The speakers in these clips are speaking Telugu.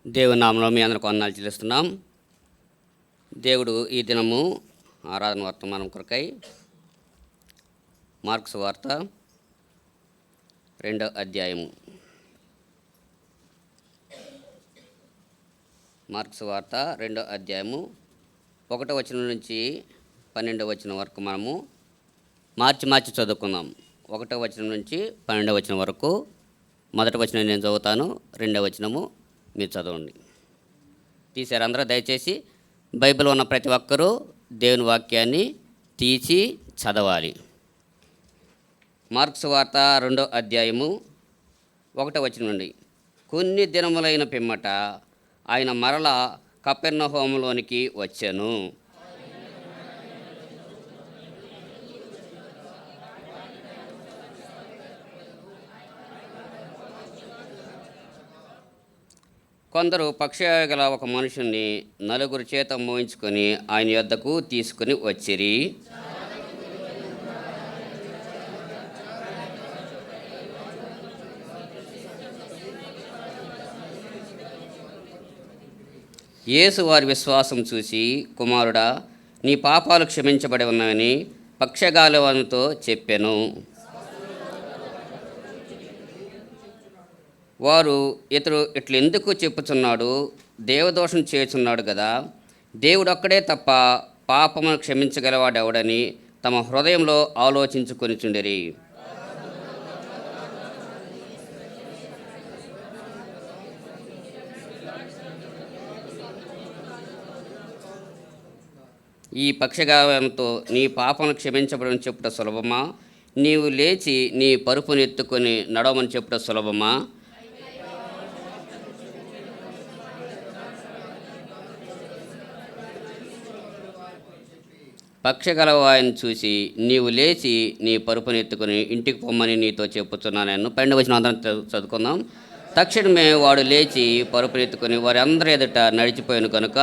దేవుని నామములో మీ అందరికి వందనాలు చెల్లిస్తున్నాం. దేవుడు ఈ దినము ఆరాధన వర్తమానం కొరకై మార్క్స్ వార్త 2వ అధ్యాయము మార్క్స్ వార్త 2వ అధ్యాయము 1వ వచనం నుంచి 12వ వచనం వరకు మనము మార్చి చదువుకుందాం. 1వ వచనం నుంచి 12వ వచనం వరకు మొదటి వచనం నేను చదువుతాను, 2వ వచనము మీరు చదవండి. తీశారు అందరూ? దయచేసి బైబిల్ ఉన్న ప్రతి ఒక్కరూ దేవుని వాక్యాన్ని తీసి చదవాలి. మార్క్స్ వార్త 2వ అధ్యాయము 1వ వచనం నుండి. కొన్ని దినములైన పిమ్మట ఆయన మరల కపెర్నహూములోనికి వచ్చెను. కొందరు పక్షవాయు గల ఒక మనుషుని 4 చేత మోయించుకొని ఆయన యొద్దకు తీసుకుని వచ్చిరి. యేసు వారి విశ్వాసం చూసి, కుమారుడా, నీ పాపాలు క్షమించబడి ఉన్నాయని పక్షగాలవానితో చెప్పెను. వారు ఇతడు ఇట్లెందుకు చెప్పుచున్నాడు, దేవదోషం చేస్తున్నాడు కదా, దేవుడొక్కడే తప్ప పాపమును క్షమించగలవాడెవడని తమ హృదయంలో ఆలోచించుకొనిచుండిరి. ఈ పక్షగాలంతో నీ పాపను క్షమించబడని చెప్పుట సులభమా, నీవు లేచి నీ పరుపుని ఎత్తుకొని నడవమని చెప్పుట సులభమా? పక్షగలవాయని చూసి, నీవు లేచి నీ పరుపుని ఎత్తుకొని ఇంటికి పొమ్మని నీతో చెప్పుచున్నాను. 12వ వచనం అందరం చదువుకుందాం. తక్షణమే వాడు లేచి పరుపుని ఎత్తుకొని వారందరూ ఎదుట నడిచిపోయాను కనుక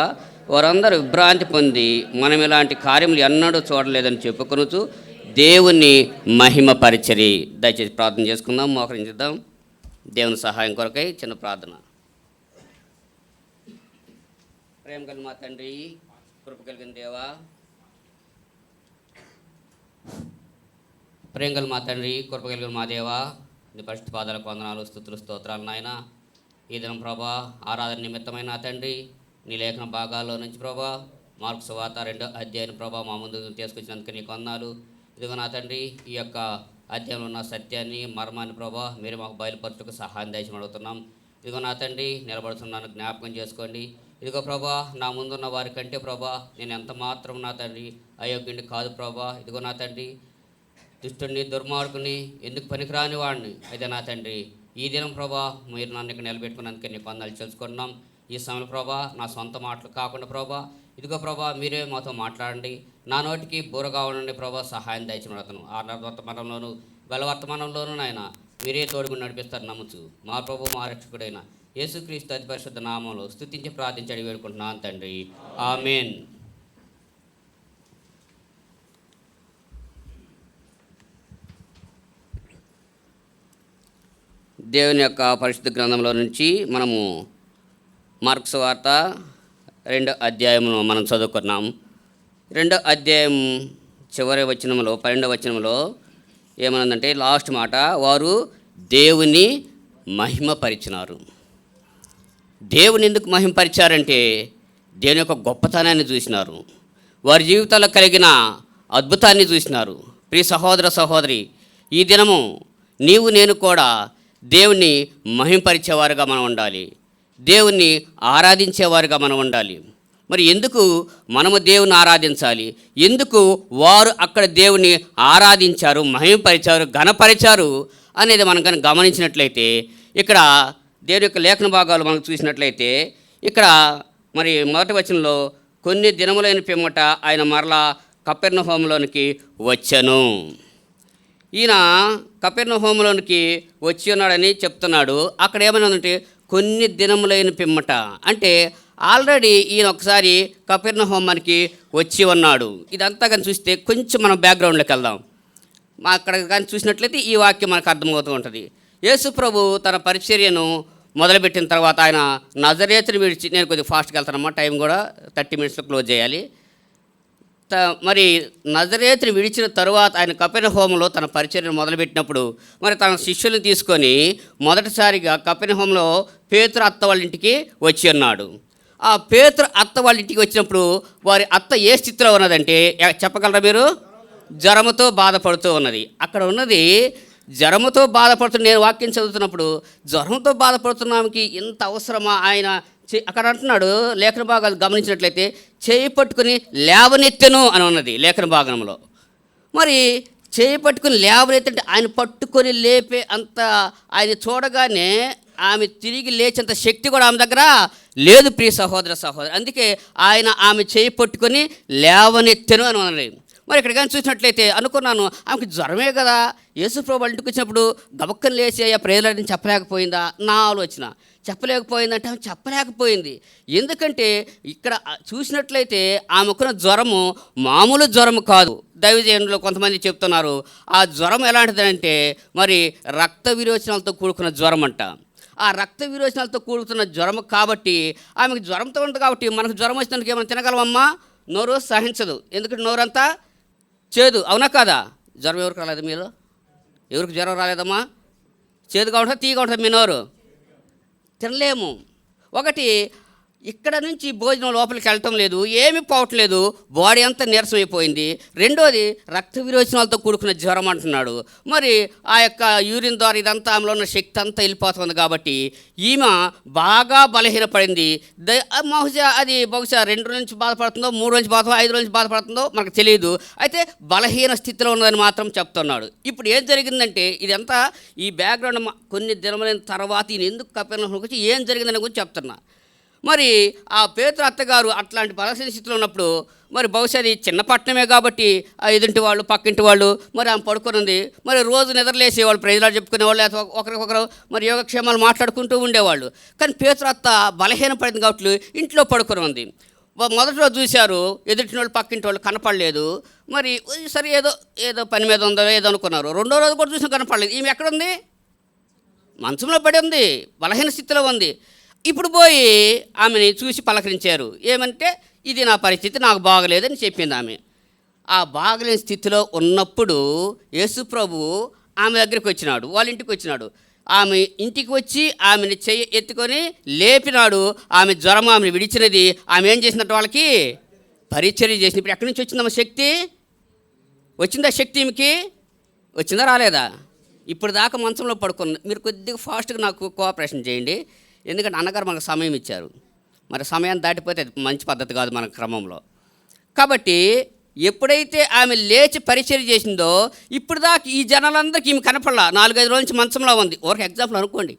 వారందరూ విభ్రాంతి పొంది, మనం ఇలాంటి కార్యములు ఎన్నడూ చూడలేదని చెప్పుకొనుచు దేవుని మహిమపరిచరి. దయచేసి ప్రార్థన చేసుకుందాం, మోకరించుద్దాం. దేవుని సహాయం కొరకై చిన్న ప్రార్థన. ప్రేమ కలిగిన మా తండ్రి, కృప కలిగిన దేవా, ప్రేంగల్ మా తండ్రి, కృప కలిగిన మా దేవా, నీ పరిశుద్ధ పాదాలకు వందనాలు, స్తుతులు, స్తోత్రాలు నాయన. ఈ దినం ప్రభా ఆరాధన నిమిత్తమైన తండ్రి నీ లేఖన భాగాల్లో నుంచి ప్రభా మార్క్స్ వార్త 2వ అధ్యాయం ప్రభా మా ముందు తీసుకొచ్చినందుకు నీకు వందనాలు. ఇదిగో నా తండ్రి, ఈ యొక్క అధ్యాయంలో ఉన్న సత్యాన్ని మర్మాన్ని ప్రభా మీరు మాకు బయలుపరచుటకు సహాయం దయచేసి అడుగుతున్నాం. ఇదిగో నా తండ్రి, నిలబడుతున్నాను, జ్ఞాపకం చేసుకోండి. ఇదిగో ప్రభా, నా ముందున్న వారి కంటే ప్రభా నేను ఎంత మాత్రం నా తండ్రి అయోగ్యుడిని కాదు ప్రభా. ఇదిగో నా తండ్రి, దుష్టుడిని, దుర్మార్గుని, ఎందుకు పనికిరాని వాడిని అయితే నా తండ్రి ఈ దినం ప్రభా మీరు నన్ను ఇక్కడ నిలబెట్టుకున్నందుకే నీకు వందనాలు తెలుసుకుంటున్నాం. ఈ సమయంలో ప్రభా నా సొంత మాటలు కాకుండా ప్రభా ఇదిగో ప్రభా మీరే మాతో మాట్లాడండి, నా నోటికి బూరగా ఉండండి ప్రభా, సహాయం దయచేయమడుగుతాను. వర్తమానంలోను బలవర్తమానంలోనూ నాయన మీరే తోడుగుని నడిపిస్తారు నమ్ముచు మా ప్రభు మా రక్షకుడైన యేసుక్రీస్తు అతి పరిశుద్ధ నామంలో స్తుతించి ప్రార్థించి అడిగి వేడుకుంటున్నాను తండ్రి, ఆమేన్. దేవుని యొక్క పరిశుద్ధ గ్రంథంలో నుంచి మనము మార్క్స్ వార్త 2వ అధ్యాయమును మనం చదువుకున్నాం. 2వ అధ్యాయం చివరి వచనంలో 12వ వచనంలో ఏమన్నదంటే లాస్ట్ మాట, వారు దేవుని మహిమపరిచినారు. దేవుని ఎందుకు మహిమపరిచారంటే దేవుని యొక్క గొప్పతనాన్ని చూసినారు, వారి జీవితాల్లో కలిగిన అద్భుతాన్ని చూసినారు. ప్రియ సహోదర సహోదరి, ఈ దినము నీవు నేను కూడా దేవుణ్ణి మహిమపరిచేవారుగా మనం ఉండాలి, దేవుణ్ణి ఆరాధించేవారుగా మనం ఉండాలి. మరి ఎందుకు మనము దేవుని ఆరాధించాలి, ఎందుకు వారు అక్కడ దేవుని ఆరాధించారు, మహిమపరిచారు, ఘనపరిచారు అనేది మనం కనుక గమనించినట్లయితే, ఇక్కడ దేవుని యొక్క లేఖన భాగాలు మనం చూసినట్లయితే ఇక్కడ మరి మొదటి వచనంలో కొన్ని దినములైన పిమ్మట ఆయన మరలా కపెర్నహూములోనికి వచ్చెను. ఈయన కపెర్నహూములోనికి వచ్చి ఉన్నాడని చెప్తున్నాడు. అక్కడ ఏమైనా కొన్ని దినములైన పిమ్మట అంటే ఆల్రెడీ ఈయన ఒకసారి కపెర్నహూముకి వచ్చి ఉన్నాడు. ఇదంతా కానీ చూస్తే కొంచెం మనం బ్యాక్గ్రౌండ్లోకి వెళ్దాం. అక్కడ కానీ చూసినట్లయితే ఈ వాక్యం మనకు అర్థమవుతూ ఉంటుంది. యేసు ప్రభు తన పరిచర్యను మొదలుపెట్టిన తర్వాత ఆయన నజరేతుని విడిచి, నేను కొద్దిగా ఫాస్ట్గా వెళ్తానమ్మా, టైం కూడా 30 మినిట్స్లో క్లోజ్ చేయాలి. మరి నజరేతుని విడిచిన తరువాత ఆయన కపెర్నహూములో తన పరిచర్యను మొదలుపెట్టినప్పుడు మరి తన శిష్యులను తీసుకొని మొదటిసారిగా కపెర్నహూములో పేతురు అత్త వాళ్ళ ఇంటికి వచ్చి ఉన్నాడు. ఆ పేతురు అత్త వాళ్ళ ఇంటికి వచ్చినప్పుడు వారి అత్త ఏ స్థితిలో ఉన్నదంటే చెప్పగలరా మీరు? జ్వరముతో బాధపడుతూ ఉన్నది. అక్కడ ఉన్నది జ్వరముతో బాధపడుతున్న, నేను వాక్యం చదువుతున్నప్పుడు జ్వరంతో బాధపడుతున్నానికి ఇంత అవసరమా? ఆయన అక్కడ అంటున్నాడు, లేఖన భాగాలు గమనించినట్లయితే చేయి పట్టుకుని లేవనెత్తెను అని ఉన్నది లేఖన భాగంలో. మరి చేయి పట్టుకుని లేవనెత్తంటే ఆయన పట్టుకొని లేపే అంత, ఆయన చూడగానే ఆమె తిరిగి లేచేంత శక్తి కూడా ఆమె దగ్గర లేదు ప్రియ సహోదరి. అందుకే ఆయన ఆమె చేయి పట్టుకొని లేవనెత్తెను అని ఉన్నది. మరి ఇక్కడ కానీ చూసినట్లయితే అనుకున్నాను, ఆమెకి జ్వరమే కదా, యేసుప్రభు ఇంటికి వచ్చినప్పుడు గబక్కని లేచి అయ్యా ప్రేయర్ని చెప్పలేకపోయిందా? నా ఆలోచన. చెప్పలేకపోయిందంటే ఆమె చెప్పలేకపోయింది. ఎందుకంటే ఇక్కడ చూసినట్లయితే ఆమెకున్న జ్వరము మామూలు జ్వరము కాదు. దైవజనులు కొంతమంది చెప్తున్నారు ఆ జ్వరం ఎలాంటిదంటే మరి రక్త విరోచనాలతో కూడుకున్న జ్వరం అంట. ఆ రక్త విరోచనాలతో కూడుకున్న జ్వరం కాబట్టి ఆమెకు జ్వరంతో ఉంటుంది. కాబట్టి మనకు జ్వరం వచ్చినందుకు ఏమైనా తినగలమమ్మా? నోరు సహించదు. ఎందుకంటే నోరంతా చేదు, అవునా కాదా? జ్వరం ఎవరికి రాలేదు? మీరు ఎవరికి జ్వరం రాలేదమ్మా? చేదుగా ఉంటుంది, తీగా ఉంటుంది మీ నోరు, తినలేము. ఒకటి ఇక్కడ నుంచి భోజనం లోపలికి వెళ్ళటం లేదు, ఏమీ పోవట్లేదు, బాడీ అంతా నీరసం అయిపోయింది. రెండోది రక్త విరోచనాలతో కూడుకున్న జ్వరం అంటున్నాడు. మరి ఆ యొక్క యూరిన్ ద్వారా ఇదంతా ఆమెలో ఉన్న శక్తి అంతా వెళ్ళిపోతుంది. కాబట్టి ఈమె బాగా బలహీనపడింది. బహుశా 2 నుంచి బాధపడుతుందో, 3 నుంచి బాధ, 5 నుంచి బాధపడుతుందో మనకు తెలియదు. అయితే బలహీన స్థితిలో ఉన్నదని మాత్రం చెప్తున్నాడు. ఇప్పుడు ఏం జరిగిందంటే ఇదంతా ఈ బ్యాక్గ్రౌండ్ కొన్ని దినములైన తర్వాత ఈయన ఎందుకు కపెర్నహూముకు వచ్చి ఏం జరిగిందని గురించి చెప్తున్నా. మరి ఆ పేతురు అత్తగారు అట్లాంటి బలహీన స్థితిలో ఉన్నప్పుడు మరి బహుశా అది చిన్న పట్టణమే కాబట్టి ఆ ఎదుంటి వాళ్ళు పక్కింటి వాళ్ళు మరి ఆమె పడుకున్నది. మరి రోజు నిద్రలేసేవాళ్ళు, ప్రజలు చెప్పుకునేవాళ్ళు, లేదా ఒకరికొకరు మరి యోగక్షేమాలు మాట్లాడుకుంటూ ఉండేవాళ్ళు. కానీ పేతురు అత్త బలహీన పడింది కాబట్టి ఇంట్లో పడుకుని ఉంది. మొదటి రోజు చూశారు, ఎదుటి వాళ్ళు పక్కింటి వాళ్ళు కనపడలేదు. మరి సరే ఏదో పని మీద ఉందో ఏదో అనుకున్నారు. రెండో రోజు కూడా చూసినా కనపడలేదు. ఈమె ఎక్కడుంది? మంచంలో పడి ఉంది, బలహీన స్థితిలో ఉంది. ఇప్పుడు పోయి ఆమెని చూసి పలకరించారు. ఏమంటే ఇది నా పరిస్థితి, నాకు బాగలేదని చెప్పింది ఆమె. ఆ బాగలేని స్థితిలో ఉన్నప్పుడు యేసుప్రభు ఆమె దగ్గరికి వచ్చినాడు, వాళ్ళ ఇంటికి వచ్చినాడు. ఆమె ఇంటికి వచ్చి ఆమెను చెయ్యి ఎత్తుకొని లేపినాడు. ఆమె జ్వరం ఆమెను విడిచినది. ఆమె ఏం చేసినట్టు వాళ్ళకి పరిచర్య చేసింది. ఇప్పుడు ఎక్కడి నుంచి వచ్చిందమ్మ శక్తి? వచ్చిందా శక్తి? ఈమెకి వచ్చిందా రాలేదా? ఇప్పుడు దాకా మంచంలో పడుకున్న మీరు కొద్దిగా ఫాస్ట్గా నాకు కోఆపరేషన్ చేయండి. ఎందుకంటే అన్నగారు మనకు సమయం ఇచ్చారు. మరి సమయాన్ని దాటిపోతే మంచి పద్ధతి కాదు మన క్రమంలో. కాబట్టి ఎప్పుడైతే ఆమె లేచి పరిచర్య చేసిందో ఇప్పుడు దాకా ఈ జనాలందరికీ ఈమె కనపడలా. 4-5 రోజుల నుంచి మంచంలో ఉంది. ఒక ఎగ్జాంపుల్ అనుకోండి,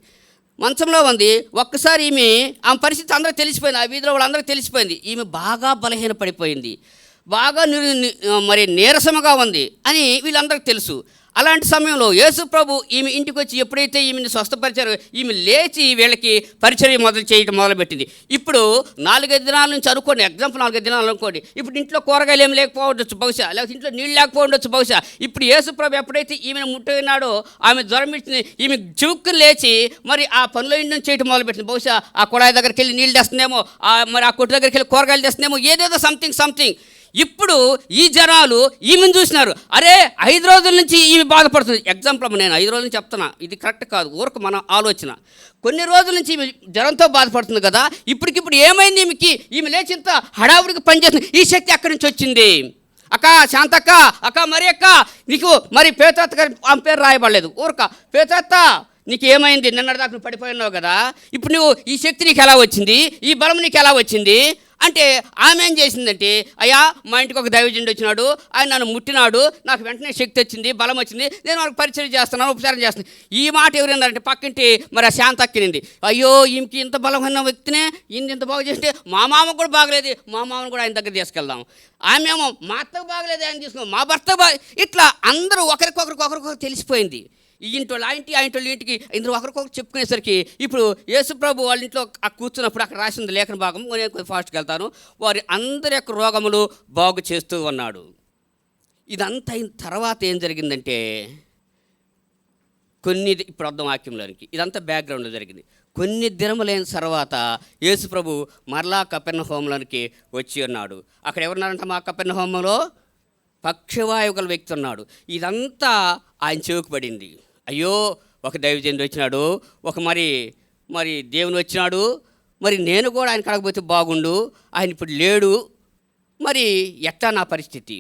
మంచంలో ఉంది. ఒక్కసారి ఆమె పరిస్థితి అందరికీ తెలిసిపోయింది, ఆ వీధిలో వాళ్ళందరికీ తెలిసిపోయింది. ఈమె బాగా బలహీన పడిపోయింది, బాగా మరి నీరసముగా ఉంది అని వీళ్ళందరికీ తెలుసు. అలాంటి సమయంలో యేసుప్రభు ఈమె ఇంటికి వచ్చి ఎప్పుడైతే ఈమెని స్వస్థపరిచారో ఈమె లేచి వీళ్ళకి పరిచర్య చేయడం మొదలుపెట్టింది. ఇప్పుడు 4-5 దినాల నుంచి అనుకోండి, ఎగ్జాంపుల్ 4-5 దినాలు అనుకోండి. ఇప్పుడు ఇంట్లో కూరగాయలు ఏమి లేకపోవచ్చు బహుశా, లేకపోతే ఇంట్లో నీళ్ళు లేకపోవచ్చు బహుశా. ఇప్పుడు యేసుప్రభు ఎప్పుడైతే ఈమెను ముట్టుకున్నాడో ఆమె జ్వరం ఇచ్చింది, ఈమె చివుక్కుని లేచి మరి ఆ పనుల ఇంటి చేయడం మొదలుపెట్టింది. బహుశా ఆ కుళాయి దగ్గరికి వెళ్ళి నీళ్ళు తెస్తుందేమో, మరి ఆ కొట్టు దగ్గరికి వెళ్ళి కూరగాయలు తెస్తుందేమో, ఏదేదో సంథింగ్. ఇప్పుడు ఈ జనాలు ఈమెను చూసినారు, అరే 5 రోజుల నుంచి ఈమె బాధపడుతుంది. ఎగ్జాంపుల్ నేను 5 రోజుల నుంచి చెప్తున్నా, ఇది కరెక్ట్ కాదు, ఊరకు మన ఆలోచన. కొన్ని రోజుల నుంచి ఈమె జ్వరంతో బాధపడుతుంది కదా, ఇప్పటికిప్పుడు ఏమైంది ఈమెకి? ఈమె లేచింత హడావుడికి పనిచేస్తుంది. ఈ శక్తి ఎక్కడి నుంచి వచ్చింది? అక్క శాంతక్క, అక్క మరి అక్క, నీకు మరి పేతురత్త గారి ఆమె పేరు రాయబడలేదు. ఊరక పేతురత్త, నీకు ఏమైంది? నిన్నటిదాకా నువ్వు పడిపోయినావు కదా, ఇప్పుడు నువ్వు ఈ శక్తి నీకు ఎలా వచ్చింది? ఈ బలం నీకు ఎలా వచ్చింది అంటే ఆమె ఏం చేసిందంటే, అయ్యా మా ఇంటికి ఒక దైవజనుడు వచ్చినాడు, ఆయన నన్ను ముట్టినాడు, నాకు వెంటనే శక్తి వచ్చింది, బలం వచ్చింది, నేను వాళ్ళకి పరిచయం చేస్తున్నాను, ఉపచారం చేస్తున్నాను. ఈ మాట ఎవరైనారంటే పక్కింటి మరి ఆ శాంత అక్కినింది. అయ్యో ఈమెకి ఇంత బలమైన వ్యక్తినే ఇంత బాగా చేస్తే మా మామ కూడా బాగలేదు, మా మామను కూడా ఆయన దగ్గర తీసుకెళ్దాం. ఆమెమో మా అత్తకు బాగలేదు, ఆయన తీసుకున్నాం, మా భర్తకు బాగా. ఇట్లా అందరూ ఒకరికొకరు తెలిసిపోయింది. ఈ ఇంట్లో ఆ ఇంట్లో ఇంటికి ఇందులో ఒకరికొకరు చెప్పుకునేసరికి ఇప్పుడు యేసుప్రభు వాళ్ళ ఇంట్లో కూర్చున్నప్పుడు అక్కడ రాసింది లేఖన భాగం, నేను కొంచెం ఫాస్ట్కి వెళ్తాను. వారి అందరి యొక్క రోగములు బాగు చేస్తూ ఉన్నాడు. ఇదంతా అయిన తర్వాత ఏం జరిగిందంటే ఇప్పుడు అర్థం వాక్యంలోనికి, ఇదంతా బ్యాక్గ్రౌండ్లో జరిగింది. కొన్ని దినములైన తర్వాత యేసు ప్రభు మరలా కపెర్నహూములోనికి వచ్చి ఉన్నాడు. అక్కడ ఎవరున్నారంట మా కపెర్నహూములో? పక్షవాయువు గల వ్యక్తి ఉన్నాడు. ఇదంతా ఆయన చెవికి పడింది. అయ్యో, ఒక దైవజనుడు వచ్చినాడు, ఒక మరి దేవుని వచ్చినాడు, మరి నేను కూడా ఆయన కడగపోతే బాగుండు, ఆయన ఇప్పుడు లేడు, మరి ఎట్టా నా పరిస్థితి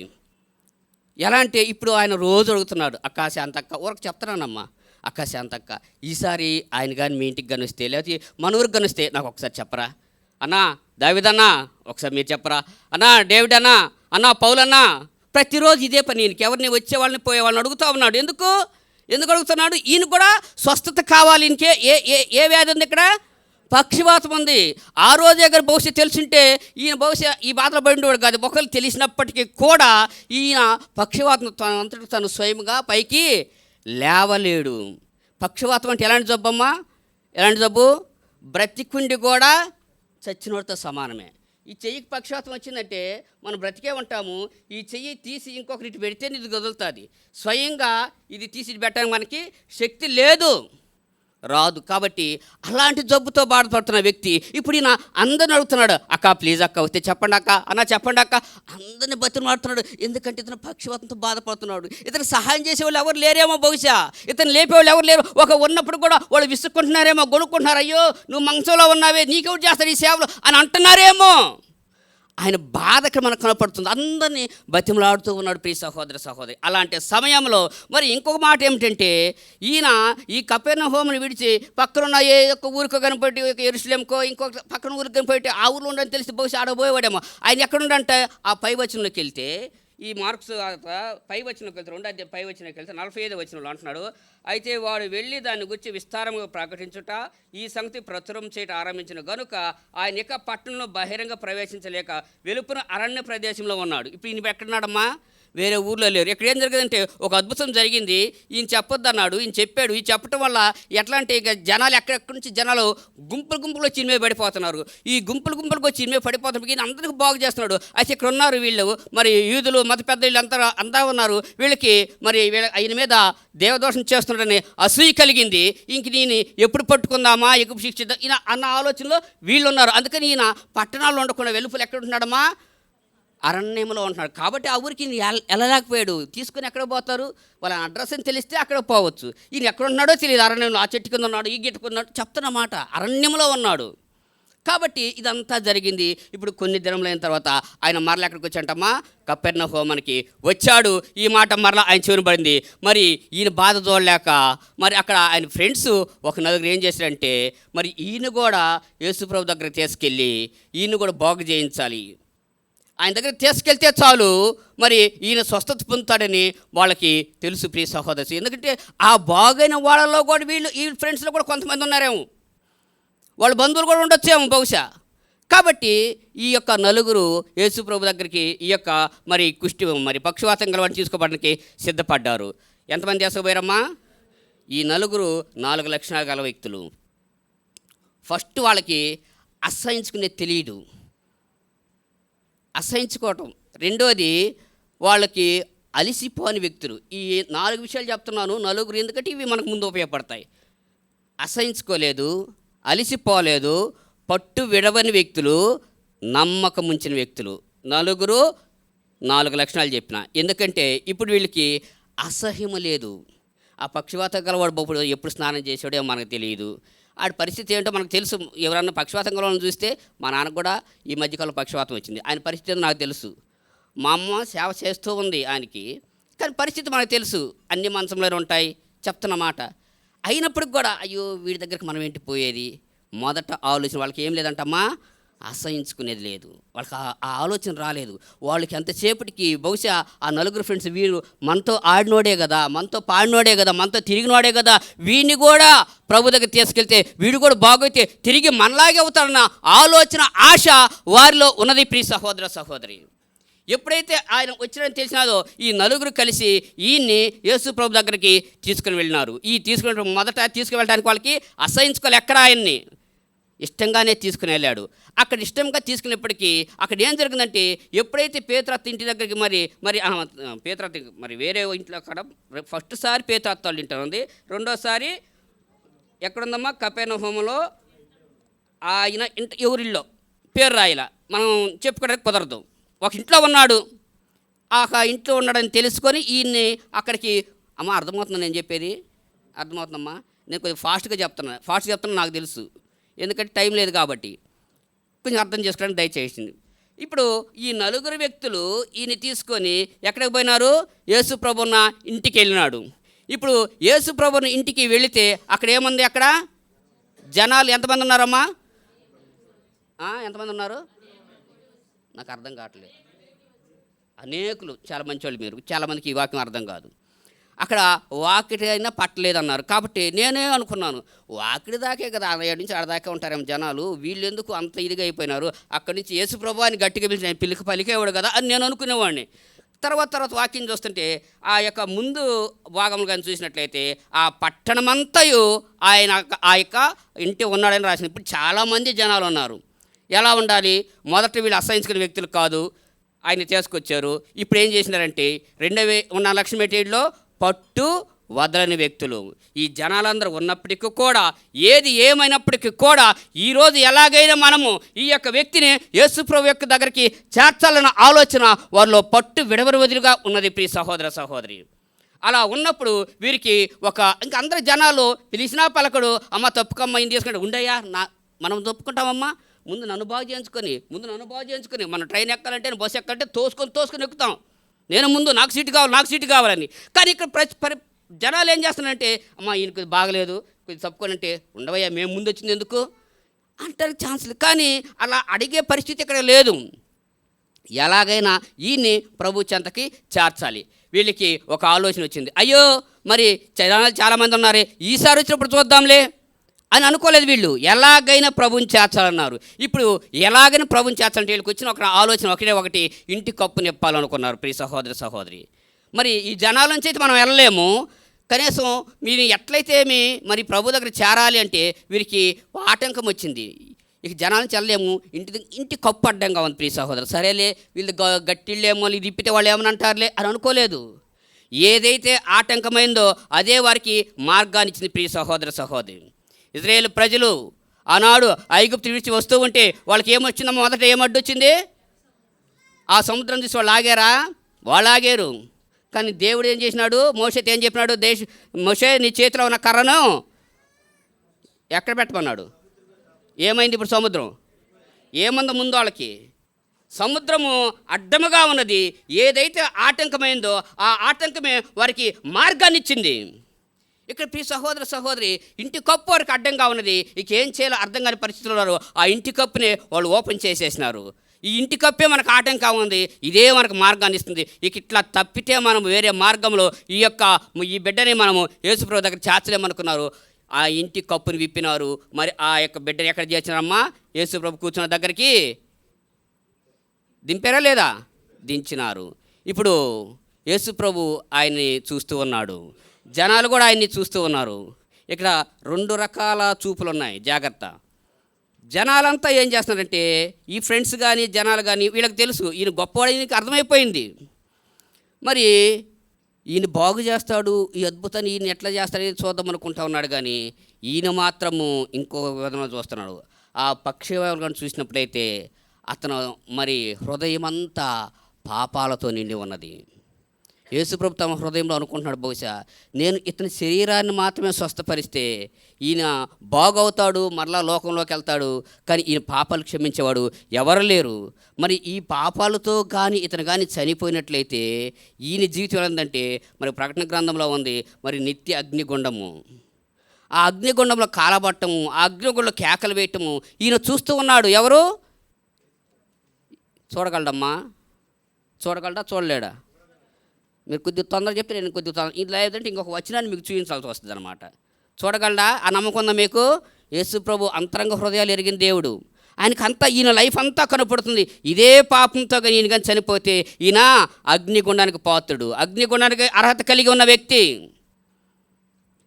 ఎలా అంటే ఇప్పుడు ఆయన రోజు అడుగుతున్నాడు, అక్క శాంతక్క, ఊరకు చెప్తున్నానమ్మా, అక్క శాంతక్క, ఈసారి ఆయన కానీ మీ ఇంటికి కనిస్తే లేకపోతే మన ఊరికి కనిస్తే నాకు ఒకసారి చెప్పరా అన్నా, దావిదన్నా ఒకసారి మీరు చెప్పరా అన్నా, డేవిడ్ అన్నా, అన్నా పౌలన్నా, ప్రతిరోజు ఇదే పని. ఈయనకి ఎవరిని వచ్చేవాళ్ళని పోయేవాళ్ళని అడుగుతూ ఉన్నాడు. ఎందుకు అడుగుతున్నాడు? ఈయన కూడా స్వస్థత కావాలి. ఈయనకే ఏ వ్యాధి ఉంది? ఇక్కడ పక్షవాతం ఉంది. ఆ రోజే గారు బహుశా తెలుసుంటే ఈయన బహుశా ఈ బాధలో పడినవాడు కాదు. ఒకరు తెలిసినప్పటికీ కూడా ఈయన పక్షవాతం అంతటి తను స్వయంగా పైకి లేవలేడు. పక్షవాతం అంటే ఎలాంటి జబ్బు అమ్మా? ఎలాంటి జబ్బు? బ్రతికుండి కూడా చచ్చినోడితో సమానమే. ఈ చెయ్యికి పక్షవాతం వచ్చిందంటే మనం బ్రతికే ఉంటాము. ఈ చెయ్యి తీసి ఇంకొకరికి పెడితే ఇది వదులుతుంది. స్వయంగా ఇది తీసి పెట్టడానికి మనకి శక్తి లేదు, రాదు. కాబట్టి అలాంటి జబ్బుతో బాధపడుతున్న వ్యక్తి ఇప్పుడు ఈయన అందరిని అడుగుతున్నాడు, అక్క ప్లీజ్ అక్క వస్తే చెప్పండి అక్క, అన్న చెప్పండి అక్క, అందరిని బతిమాడుతున్నాడు. ఎందుకంటే ఇతను పక్షవాతంతో బాధపడుతున్నాడు. ఇతను సహాయం చేసేవాళ్ళు ఎవరు లేరేమో, బహుశా ఇతను లేపేవాళ్ళు ఎవరు లేరు. ఒక ఉన్నప్పుడు కూడా వాళ్ళు విసుక్కుంటున్నారేమో, గొనుక్కుంటున్నారు, అయ్యో నువ్వు మంచంలో ఉన్నావే, నీకెవరు చేస్తారు ఈ సేవలు అని అంటున్నారేమో. ఆయన బాధ ఇక్కడ మనకు కనపడుతుంది. అందరినీ బతిమలాడుతూ ఉన్నాడు ప్రియ సహోదరి. అలాంటి సమయంలో మరి ఇంకొక మాట ఏమిటంటే, ఈయన ఈ కపెర్నహూమును విడిచి పక్కనున్న ఏ ఒక్క ఊరికో కనిపెట్టి, యెరూషలేముకో ఇంకొక పక్కన ఊరికి కనిపెట్టి ఆ ఊరిలో ఉండని తెలిసి బహుశా ఆడబోయేవాడేమో. ఆయన ఎక్కడుండంటే ఆ పై వచనంలోకి వెళ్తే, ఈ మార్క్స్ పై వచనంలోకి వెళ్తే 2వ అధ్యాయం పై వచనంలోకి వెళ్తే 45వ వచనంలో అంటున్నాడు, అయితే వాడు వెళ్ళి దాన్ని గురించి విస్తారంగా ప్రకటించుట, ఈ సంగతి ప్రచురం చేయటం ఆరంభించిన గనుక ఆయన ఇక పట్టణంలో బహిరంగ ప్రవేశించలేక వెలుపున అరణ్య ప్రదేశంలో ఉన్నాడు. ఇప్పుడు ఈయన ఎక్కడున్నాడమ్మా? వేరే ఊర్లో లేరు. ఇక్కడ ఏం జరిగిందంటే ఒక అద్భుతం జరిగింది. ఈయన చెప్పొద్దు అన్నాడు, ఈయన చెప్పాడు. ఈ చెప్పడం వల్ల ఎట్లా అంటే ఇక జనాలు ఎక్కడెక్కడి నుంచి జనాలు గుంపులు వచ్చి ఈయన మీద పడిపోతున్నారు. ఈ గుంపులకు వచ్చి ఈయన మీద పడిపోతున్నారు. ఈయన అందరికీ బాగు చేస్తున్నాడు. అయితే ఇక్కడ ఉన్నారు వీళ్ళు, మరి యూదులు మత పెద్ద వీళ్ళు అంతా ఉన్నారు. వీళ్ళకి మరి ఆయన మీద దేవదోషం చేస్తున్నాడని అసూయ కలిగింది. ఇంక నేను ఎప్పుడు పట్టుకుందామా, ఎక్కువ శిక్షిద్దాం ఈయన అన్న ఆలోచనలో వీళ్ళు ఉన్నారు. అందుకని ఈయన పట్టణాల్లో ఉండకుండా వెలుపులు ఎక్కడ ఉంటున్నాడమ్మా? అరణ్యంలో ఉంటున్నాడు. కాబట్టి ఆ ఊరికి వెళ్ళలేకపోయాడు. తీసుకుని ఎక్కడ పోతారు? వాళ్ళ అడ్రస్ అని తెలిస్తే అక్కడ పోవచ్చు. ఈయన ఎక్కడ ఉన్నాడో తెలియదు. అరణ్యంలో ఆ చెట్టు కింద ఉన్నాడు, ఈ గిట్టుకున్నాడు చెప్తున్నమాట, అరణ్యంలో ఉన్నాడు. కాబట్టి ఇదంతా జరిగింది. ఇప్పుడు కొన్ని దినములైన తర్వాత ఆయన మరలా ఎక్కడికి వచ్చాడంటమ్మా? కపెర్నహూముకి వచ్చాడు. ఈ మాట మరలా ఆయన చెవిన పడింది. మరి ఈయన బాధ చూడలేక మరి అక్కడ ఆయన ఫ్రెండ్స్ ఒక నలుగురు ఏం చేశారంటే, మరి ఈయన కూడా యేసుప్రభు దగ్గర తీసుకెళ్ళి ఈయన కూడా బాగు చేయించాలి, ఆయన దగ్గర తీసుకెళ్తే చాలు మరి ఈయన స్వస్థత పొందుతాడని వాళ్ళకి తెలుసు ప్రియ సహోదరి. ఎందుకంటే ఆ బాగైన వాళ్ళలో కూడా ఈ ఫ్రెండ్స్లో కూడా కొంతమంది ఉన్నారేమో, వాళ్ళ బంధువులు కూడా ఉండొచ్చేమో బహుశా. కాబట్టి ఈ యొక్క నలుగురు యేసుప్రభు దగ్గరికి ఈ యొక్క మరి పక్షవాతం గలవాడిని తీసుకోవడానికి సిద్ధపడ్డారు. ఎంతమంది తీసుకుపోయారమ్మా? ఈ నలుగురు 4 లక్షణాలు గల వ్యక్తులు. ఫస్ట్ వాళ్ళకి అసహించుకునే తెలియదు, అసహించుకోవటం. రెండోది వాళ్ళకి అలిసిపోని వ్యక్తులు. ఈ 4 విషయాలు చెప్తున్నాను, నలుగురు, ఎందుకంటే ఇవి మనకు ముందు ఉపయోగపడతాయి. అసహించుకోలేదు, అలిసిపోలేదు, పట్టు విడవని వ్యక్తులు, నమ్మకం ఉంచిన వ్యక్తులు. నలుగురు 4 లక్షణాలు చెప్పిన. ఎందుకంటే ఇప్పుడు వీళ్ళకి అసహ్యము లేదు. ఆ పక్షవాతం గలవాడు ఎప్పుడు స్నానం చేసాడో మనకు తెలియదు. ఆడి పరిస్థితి ఏంటో మనకు తెలుసు. ఎవరన్నా పక్షవాతం గలవాళ్ళని చూస్తే, మా నాన్నకు కూడా ఈ మధ్యకాలంలో పక్షవాతం వచ్చింది, ఆయన పరిస్థితి నాకు తెలుసు. మా అమ్మ సేవ చేస్తూ ఉంది ఆయనకి, కానీ పరిస్థితి మనకు తెలుసు. అన్ని మంచంలోనే ఉంటాయి చెప్తున్నమాట. అయినప్పటికి కూడా అయ్యో వీడి దగ్గరికి మనం ఏంటి పోయేది, మొదట ఆలోచన వాళ్ళకి ఏం లేదంటమ్మా? అసహించుకునేది లేదు. వాళ్ళకి ఆ ఆలోచన రాలేదు. వాళ్ళకి ఎంతసేపటికి బహుశా ఆ నలుగురు ఫ్రెండ్స్, వీడు మనతో ఆడినోడే కదా, మనతో పాడినోడే కదా, మనతో తిరిగినోడే కదా, వీడిని కూడా ప్రభు దగ్గర తీసుకెళ్తే వీడు కూడా బాగైతే తిరిగి మనలాగే అవుతాడన్న ఆలోచన, ఆశ వారిలో ఉన్నది ప్రియ సహోదరి. ఎప్పుడైతే ఆయన వచ్చినని తెలిసినాదో ఈ నలుగురు కలిసి ఈయన్ని యేసు ప్రభు దగ్గరికి తీసుకుని వెళ్ళినారు. మొదట తీసుకువెళ్ళడానికి వాళ్ళకి అసహించుకోవాలి. ఎక్కడ ఆయన్ని ఇష్టంగానే తీసుకుని వెళ్ళాడు. అక్కడ ఇష్టంగా తీసుకునేప్పటికీ అక్కడ ఏం జరిగిందంటే, ఎప్పుడైతే పేతురత్త ఇంటి దగ్గరికి పేతురత్త మరి వేరే ఇంట్లో అక్కడ ఫస్ట్ సారి పేతురత్త వాళ్ళ ఇంట్లో ఉంది, రెండోసారి ఎక్కడుందమ్మా? కపెర్నహూములో ఆయన ఎవరిల్లో పేరు రాయిలా మనం చెప్పుకోవడానికి కుదరదు. ఒక ఇంట్లో ఉన్నాడు, ఆ ఇంట్లో ఉన్నాడని తెలుసుకొని ఈయన్ని అక్కడికి, అమ్మ అర్థమవుతుంది నేను చెప్పేది, అర్థమవుతుందమ్మా, నేను కొంచెం ఫాస్ట్గా చెప్తున్నా నాకు తెలుసు, ఎందుకంటే టైం లేదు కాబట్టి కొంచెం అర్థం చేసుకోవడానికి దయచేసింది. ఇప్పుడు ఈ నలుగురు వ్యక్తులు ఈయన తీసుకొని ఎక్కడికి పోయినారు? యేసు ప్రభున్న ఇంటికి వెళ్ళినాడు. ఇప్పుడు యేసు ప్రభున్న ఇంటికి వెళితే అక్కడ ఏముంది? అక్కడ జనాలు ఎంతమంది ఉన్నారమ్మా? ఎంతమంది ఉన్నారు? నాకు అర్థం కావట్లేదు. అనేకులు, చాలా మంచి మీరు, చాలామందికి ఈ వాక్యం అర్థం కాదు. అక్కడ వాకిటి అయినా పట్టలేదన్నారు. కాబట్టి నేనే అనుకున్నాను, వాకిటి దాకే కదా, 7 నుంచి 6 దాకా ఉంటారేమో జనాలు, వీళ్ళు ఎందుకు అంత ఇదిగా అయిపోయినారు? అక్కడి నుంచి యేసు ప్రభు అని గట్టిగా పిలిచి నేను పలికేవాడు కదా అని నేను అనుకునేవాడిని. తర్వాత వాక్యం చూస్తుంటే ఆ యొక్క ముందు భాగంలో కానీ చూసినట్లయితే ఆ పట్టణమంతయు ఆయన ఆ యొక్క ఇంటి ఉన్నాడని రాసింది. ఇప్పుడు చాలామంది జనాలు ఉన్నారు. ఎలా ఉండాలి? మొదట వీళ్ళు అసహించుకునే వ్యక్తులు కాదు, ఆయన తీసుకొచ్చారు. ఇప్పుడు ఏం చేసినారంటే 2 లక్షల మెటీరియల్లో పట్టు వదలని వ్యక్తులు. ఈ జనాలందరూ ఉన్నప్పటికీ కూడా, ఏది ఏమైనప్పటికీ కూడా, ఈరోజు ఎలాగైనా మనము ఈ యొక్క వ్యక్తిని యేసుప్రభు యొక్క దగ్గరికి చేర్చాలన్న ఆలోచన వారిలో పట్టు విడవరువదిగా ఉన్నది. ప్రియ సహోదర సహోదరి, అలా ఉన్నప్పుడు వీరికి ఇంకా అందరి జనాలు పిలిచినా పలకడు, అమ్మ తప్పుకమ్మ ఇది చేసుకుంటే ఉండయ్యా మనం తప్పుకుంటామమ్మా, ముందు నన్ను బాగు చేయించుకొని మనం ట్రైన్ ఎక్కాలంటే బస్సు ఎక్కాలంటే తోసుకొని ఎక్కుతాం, నేను ముందు నాకు సీటు కావాలని. కానీ ఇక్కడ జనాలు ఏం చేస్తున్నారంటే, అమ్మ ఈయన కొద్ది బాగలేదు, కొద్ది తప్పుకొని అంటే, ఉండవయ్యా మేము ముందు వచ్చింది ఎందుకు అంటారు ఛాన్సులు. కానీ అలా అడిగే పరిస్థితి ఇక్కడ లేదు. ఎలాగైనా ఈయన్ని ప్రభు చెంతకి చేర్చాలి. వీళ్ళకి ఒక ఆలోచన వచ్చింది, అయ్యో మరి జనాలు చాలామంది ఉన్నారే, ఈసారి వచ్చినప్పుడు చూద్దాంలే అని అనుకోలేదు. వీళ్ళు ఎలాగైనా ప్రభుని చేర్చాలన్నారు. ఇప్పుడు ఎలాగైనా ప్రభుని చేర్చాలంటే వీళ్ళకి వచ్చిన ఒక ఆలోచన ఒకటి, ఇంటి కప్పు నిప్పాలనుకున్నారు. ప్రియ సహోదర సహోదరి, మరి ఈ జనాల నుంచి అయితే మనం వెళ్ళలేము. కనీసం మీరు ఎట్లయితే మరి ప్రభు దగ్గర చేరాలి అంటే వీరికి ఆటంకం వచ్చింది. ఇక జనాలను చెల్లలేము, ఇంటి కప్పు అడ్డంగా ఉంది. ప్రియ సహోదరు, సరేలే వీళ్ళు గట్టిళ్ళేమో, ఇది తిప్పితే వాళ్ళు ఏమని అంటారులే అని అనుకోలేదు. ఏదైతే ఆటంకమైందో అదే వారికి మార్గాన్ని ఇచ్చింది. ప్రియ సహోదర సహోదరి, ఇజ్రాయేల్ ప్రజలు ఆనాడు ఐగుప్తు విడిచి వస్తూ ఉంటే వాళ్ళకి ఏమొచ్చిందో మొదట ఏమడ్డొచ్చింది? ఆ సముద్రం చూసి వాళ్ళు ఆగారు. కానీ దేవుడు ఏం చేసినాడు? మోషేతో ఏం చెప్పినాడు? మోషే నీ చేతిలో ఉన్న కర్రను ఎక్కడ పెట్టమన్నాడు? ఏమైంది ఇప్పుడు? సముద్రం ఏముందో ముందు వాళ్ళకి? సముద్రము అడ్డముగా ఉన్నది. ఏదైతే ఆటంకమైందో ఆ ఆటంకమే వారికి మార్గాన్ని ఇచ్చింది. ఇక్కడ ప్రియ సహోదర సహోదరి, ఇంటి కప్పు వారికి అడ్డంగా ఉన్నది. ఇక ఏం చేయాలో అర్థం కాని పరిస్థితులు ఉన్నారు. ఆ ఇంటి కప్పుని వాళ్ళు ఓపెన్ చేసేసినారు. ఈ ఇంటి కప్పే మనకు ఆటంకం ఉంది, ఇదే మనకు మార్గాన్ని ఇస్తుంది. ఇక ఇట్లా తప్పితే మనం వేరే మార్గంలో ఈ బిడ్డని మనము యేసుప్రభు దగ్గర చేర్చలేమనుకున్నారు. ఆ ఇంటి కప్పుని విప్పినారు. మరి ఆ యొక్క బిడ్డని ఎక్కడ చేర్చినారమ్మా? యేసుప్రభు కూర్చున్న దగ్గరికి దింపారా లేదా? దించినారు. ఇప్పుడు యేసుప్రభు ఆయన్ని చూస్తూ ఉన్నాడు, జనాలు కూడా ఆయన్ని చూస్తూ ఉన్నారు. ఇక్కడ 2 రకాల చూపులు ఉన్నాయి, జాగ్రత్త. జనాలంతా ఏం చేస్తున్నారంటే, ఈ ఫ్రెండ్స్ కానీ జనాలు కానీ వీళ్ళకి తెలుసు ఈయన గొప్పవాడు, ఈయనకి అర్థమైపోయింది. మరి ఈయన బాగు చేస్తాడు, ఈ అద్భుతాన్ని ఈయన ఎట్లా చేస్తాడని చూద్దాం అనుకుంటా ఉన్నాడు. కానీ ఈయన మాత్రము ఇంకో విధంగా చూస్తున్నాడు. ఆ పక్షివాలను చూసినప్పుడైతే అతను మరి హృదయమంతా పాపాలతో నిండి ఉన్నది. యేసుప్రభు తమ హృదయంలో అనుకుంటున్నాడు, బహుశా నేను ఇతని శరీరాన్ని మాత్రమే స్వస్థపరిస్తే ఈయన బాగవుతాడు, మరలా లోకంలోకి వెళ్తాడు. కానీ ఈయన పాపాలు క్షమించేవాడు ఎవరు లేరు. మరి ఈ పాపాలతో కానీ ఇతను కానీ చనిపోయినట్లయితే ఈయన జీవితం ఏంటంటే, మరి ప్రకటన గ్రంథంలో ఉంది, మరి నిత్య అగ్నిగుండము. ఆ అగ్నిగుండంలో కాలబట్టము, ఆ అగ్నిగుండంలో కేకలు వేయటము ఈయన చూస్తూ ఉన్నాడు. ఎవరు చూడగలడా? చూడలేడా? మీరు కొద్దిగా తొందర చెప్తే నేను కొద్దిగా తొందర, ఇది లేదంటే ఇంకొక వచనాన్ని మీకు చూపించాల్సి వస్తుంది అనమాట. చూడగలడా? ఆ నమ్మకం ఉందా మీకు? యేసు ప్రభు అంతరంగ హృదయాలు ఎరిగిన దేవుడు. ఆయనకంతా ఈయన లైఫ్ అంతా కనపడుతుంది. ఇదే పాపంతో కానీ ఈయన కానీ చనిపోతే ఈయన అగ్నిగుండానికి పాత్రుడు, అగ్నిగుండానికి అర్హత కలిగి ఉన్న వ్యక్తి.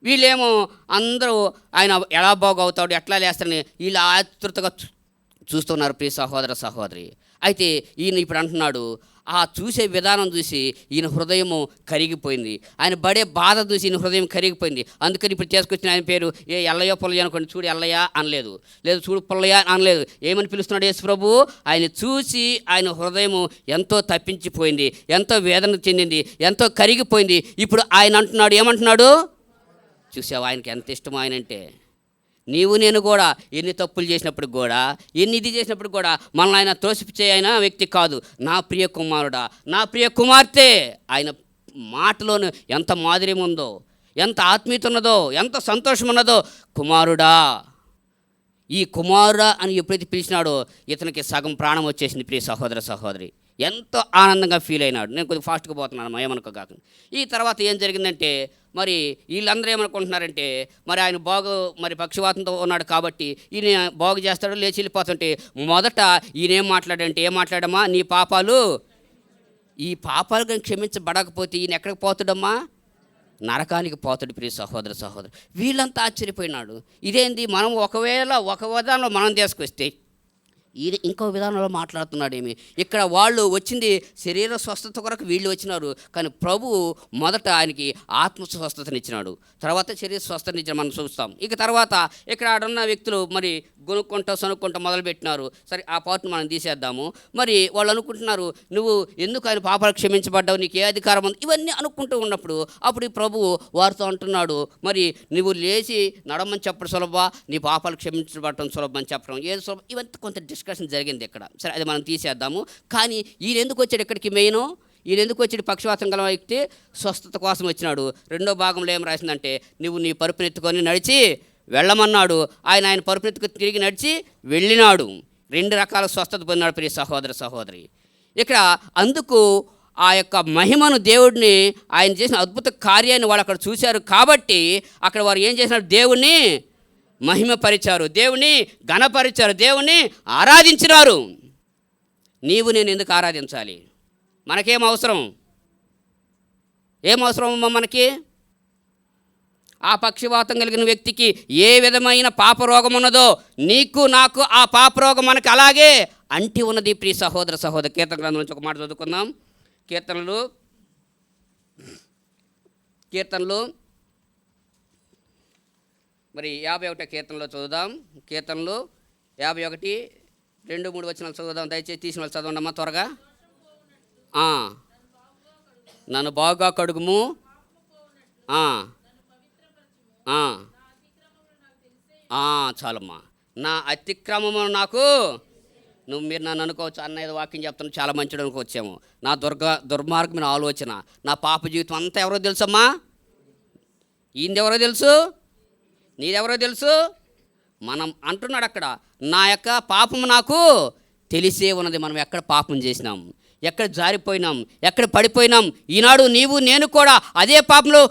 వీళ్ళేమో అందరూ ఆయన ఎలా బాగవుతాడు, ఎట్లా లేస్తాడని వీళ్ళు ఆతృతగా చూస్తున్నారు ప్రియ సహోదర సహోదరి. అయితే ఈయన ఇప్పుడు అంటున్నాడు, ఆ చూసే విధానం చూసి ఈయన హృదయము కరిగిపోయింది. ఆయన పడే బాధ చూసి ఈయన హృదయం కరిగిపోయింది. అందుకని ఇప్పుడు చేసుకొచ్చిన ఆయన పేరు ఎల్లయ్య పుల్లయ్య అనుకోండి. చూడు ఎల్లయ్య అనలేదు, లేదు చూడు పుల్లయ్య అనలేదు. ఏమని పిలుస్తున్నాడు యేసు ప్రభు? ఆయన చూసి ఆయన హృదయము ఎంతో తప్పించిపోయింది, ఎంతో వేదన చెందింది, ఎంతో కరిగిపోయింది. ఇప్పుడు ఆయన అంటున్నాడు, ఏమంటున్నాడు? చూసావు ఆయనకి ఎంత ఇష్టమో ఆయనంటే. నీవు నేను కూడా ఎన్ని తప్పులు చేసినప్పుడు కూడా, ఎన్ని ఇది చేసినప్పుడు కూడా మనల్ని ఆయన త్రోసిపుచ్చే ఆయన వ్యక్తి కాదు. నా ప్రియ కుమారుడా, నా ప్రియ కుమార్తె. ఆయన మాటలోను ఎంత మాధుర్యం ఉందో, ఎంత ఆత్మీయత ఉన్నదో, ఎంత సంతోషం ఉన్నదో. కుమారుడా, ఈ కుమారుడా అని ఎప్పుడైతే పిలిచినాడో ఇతనికి సగం ప్రాణం వచ్చేసింది ప్రియ సహోదర సహోదరి. ఎంతో ఆనందంగా ఫీల్ అయినాడు. నేను కొద్దిగా ఫాస్ట్గా పోతున్నాను ఏమనుకో కాకుండా. ఈ తర్వాత ఏం జరిగిందంటే, మరి వీళ్ళందరూ ఏమనుకుంటున్నారంటే, మరి ఆయన మరి పక్షవాతంతో ఉన్నాడు కాబట్టి ఈయన బాగు చేస్తాడు, లేచి వెళ్ళిపోతుంటే మొదట ఈయనేం మాట్లాడంటే, ఏం మాట్లాడమ్మా? నీ పాపాలు, ఈ పాపాలు కానీ క్షమించబడకపోతే ఈయన ఎక్కడికి పోతాడమ్మా? నరకానికి పోతాడు ప్రియ సహోదర సహోదరు. వీళ్ళంతా ఆశ్చర్యపోయినాడు. ఇదేంది, మనం ఒకవేళ ఒక విధానంలో మనం తీసుకొస్తే ఈయన ఇంకో విధానంలో మాట్లాడుతున్నాడేమి. ఇక్కడ వాళ్ళు వచ్చింది శరీర స్వస్థత కొరకు వీళ్ళు వచ్చినారు, కానీ ప్రభువు మొదట ఆయనకి ఆత్మ స్వస్థతనిచ్చినాడు, తర్వాత శరీర స్వస్థతనిచ్చిన మనం చూస్తాం. ఇక తర్వాత ఇక్కడ ఆడున్న వ్యక్తులు మరి సనుక్కుంటా మొదలుపెట్టినారు. సరే, ఆ పార్ట్ను మనం తీసేద్దాము. మరి వాళ్ళు అనుకుంటున్నారు, నువ్వు ఎందుకు ఆయన పాపాలు క్షమించబడ్డావు, నీకు ఏ అధికారం ఉంది, ఇవన్నీ అనుకుంటూ ఉన్నప్పుడు అప్పుడు ఈ ప్రభువు వారితో అంటున్నాడు, మరి నువ్వు లేచి నడమని చెప్పడం సులభా, నీ పాపాలు క్షమించబడటం సులభం అని చెప్పడం ఏది సులభం, ఇవంతా కొంత డిస్కషన్ జరిగింది ఇక్కడ. సరే, అది మనం తీసేద్దాము. కానీ ఈయన ఎందుకు వచ్చాడు ఇక్కడికి? మెయిన్ ఈయన ఎందుకు వచ్చాడు? పక్షవాతం గల వ్యక్తి స్వస్థత కోసం వచ్చినాడు. రెండో భాగంలో ఏం రాసిందంటే, నువ్వు నీ పరుపునెత్తుకొని నడిచి వెళ్ళమన్నాడు. ఆయన పరుపునెత్తుకొని తిరిగి నడిచి వెళ్ళినాడు. 2 రకాల స్వస్థత పొందినాడు ప్రియ సహోదర సహోదరి. ఇక్కడ అందుకు ఆ యొక్క మహిమను, దేవుడిని, ఆయన చేసిన అద్భుత కార్యాన్ని వాళ్ళు అక్కడ చూశారు కాబట్టి అక్కడ వారు ఏం చేసినారు? దేవుణ్ణి మహిమపరిచారు, దేవుని ఘనపరిచారు, దేవుని ఆరాధించినారు. నీవు నేను ఎందుకు ఆరాధించాలి? మనకేం అవసరం? ఏం అవసరం మనకి? ఆ పక్షవాతం కలిగిన వ్యక్తికి ఏ విధమైన పాపరోగం ఉన్నదో నీకు నాకు ఆ పాపరోగం మనకి అలాగే అంటి ఉన్నది ప్రియ సహోదర సహోదర. కీర్తన గ్రంథం నుంచి ఒక మాట చదువుకుందాం. కీర్తనలు మరి 51 కీర్తనలో చదువుదాం. కీర్తనలు 51, 2, 3 వచనాలు చదువుదాం. దయచేసి తీసిన వాళ్ళు చదవండి అమ్మా త్వరగా. నన్ను బాగా కడుగుము, చాలమ్మా, నా అతిక్రమము నాకు. మీరు నన్ను అనుకోవచ్చు, అన్న ఏదో వాక్యం చెప్తాను చాలా మంచిది అనుకోవచ్చేమో. నా దుర్మార్గమైన ఆలోచన, నా పాప జీవితం అంతా ఎవరో తెలుసమ్మా? ఈయనెవరో తెలుసు, నీదెవరో తెలుసు. మనం అంటున్నాడు అక్కడ, నా యొక్క పాపము నాకు తెలిసే ఉన్నది. మనం ఎక్కడ పాపం చేసినాం, ఎక్కడ జారిపోయినాం, ఎక్కడ పడిపోయినాం. ఈనాడు నీవు నేను కూడా అదే పాపంలో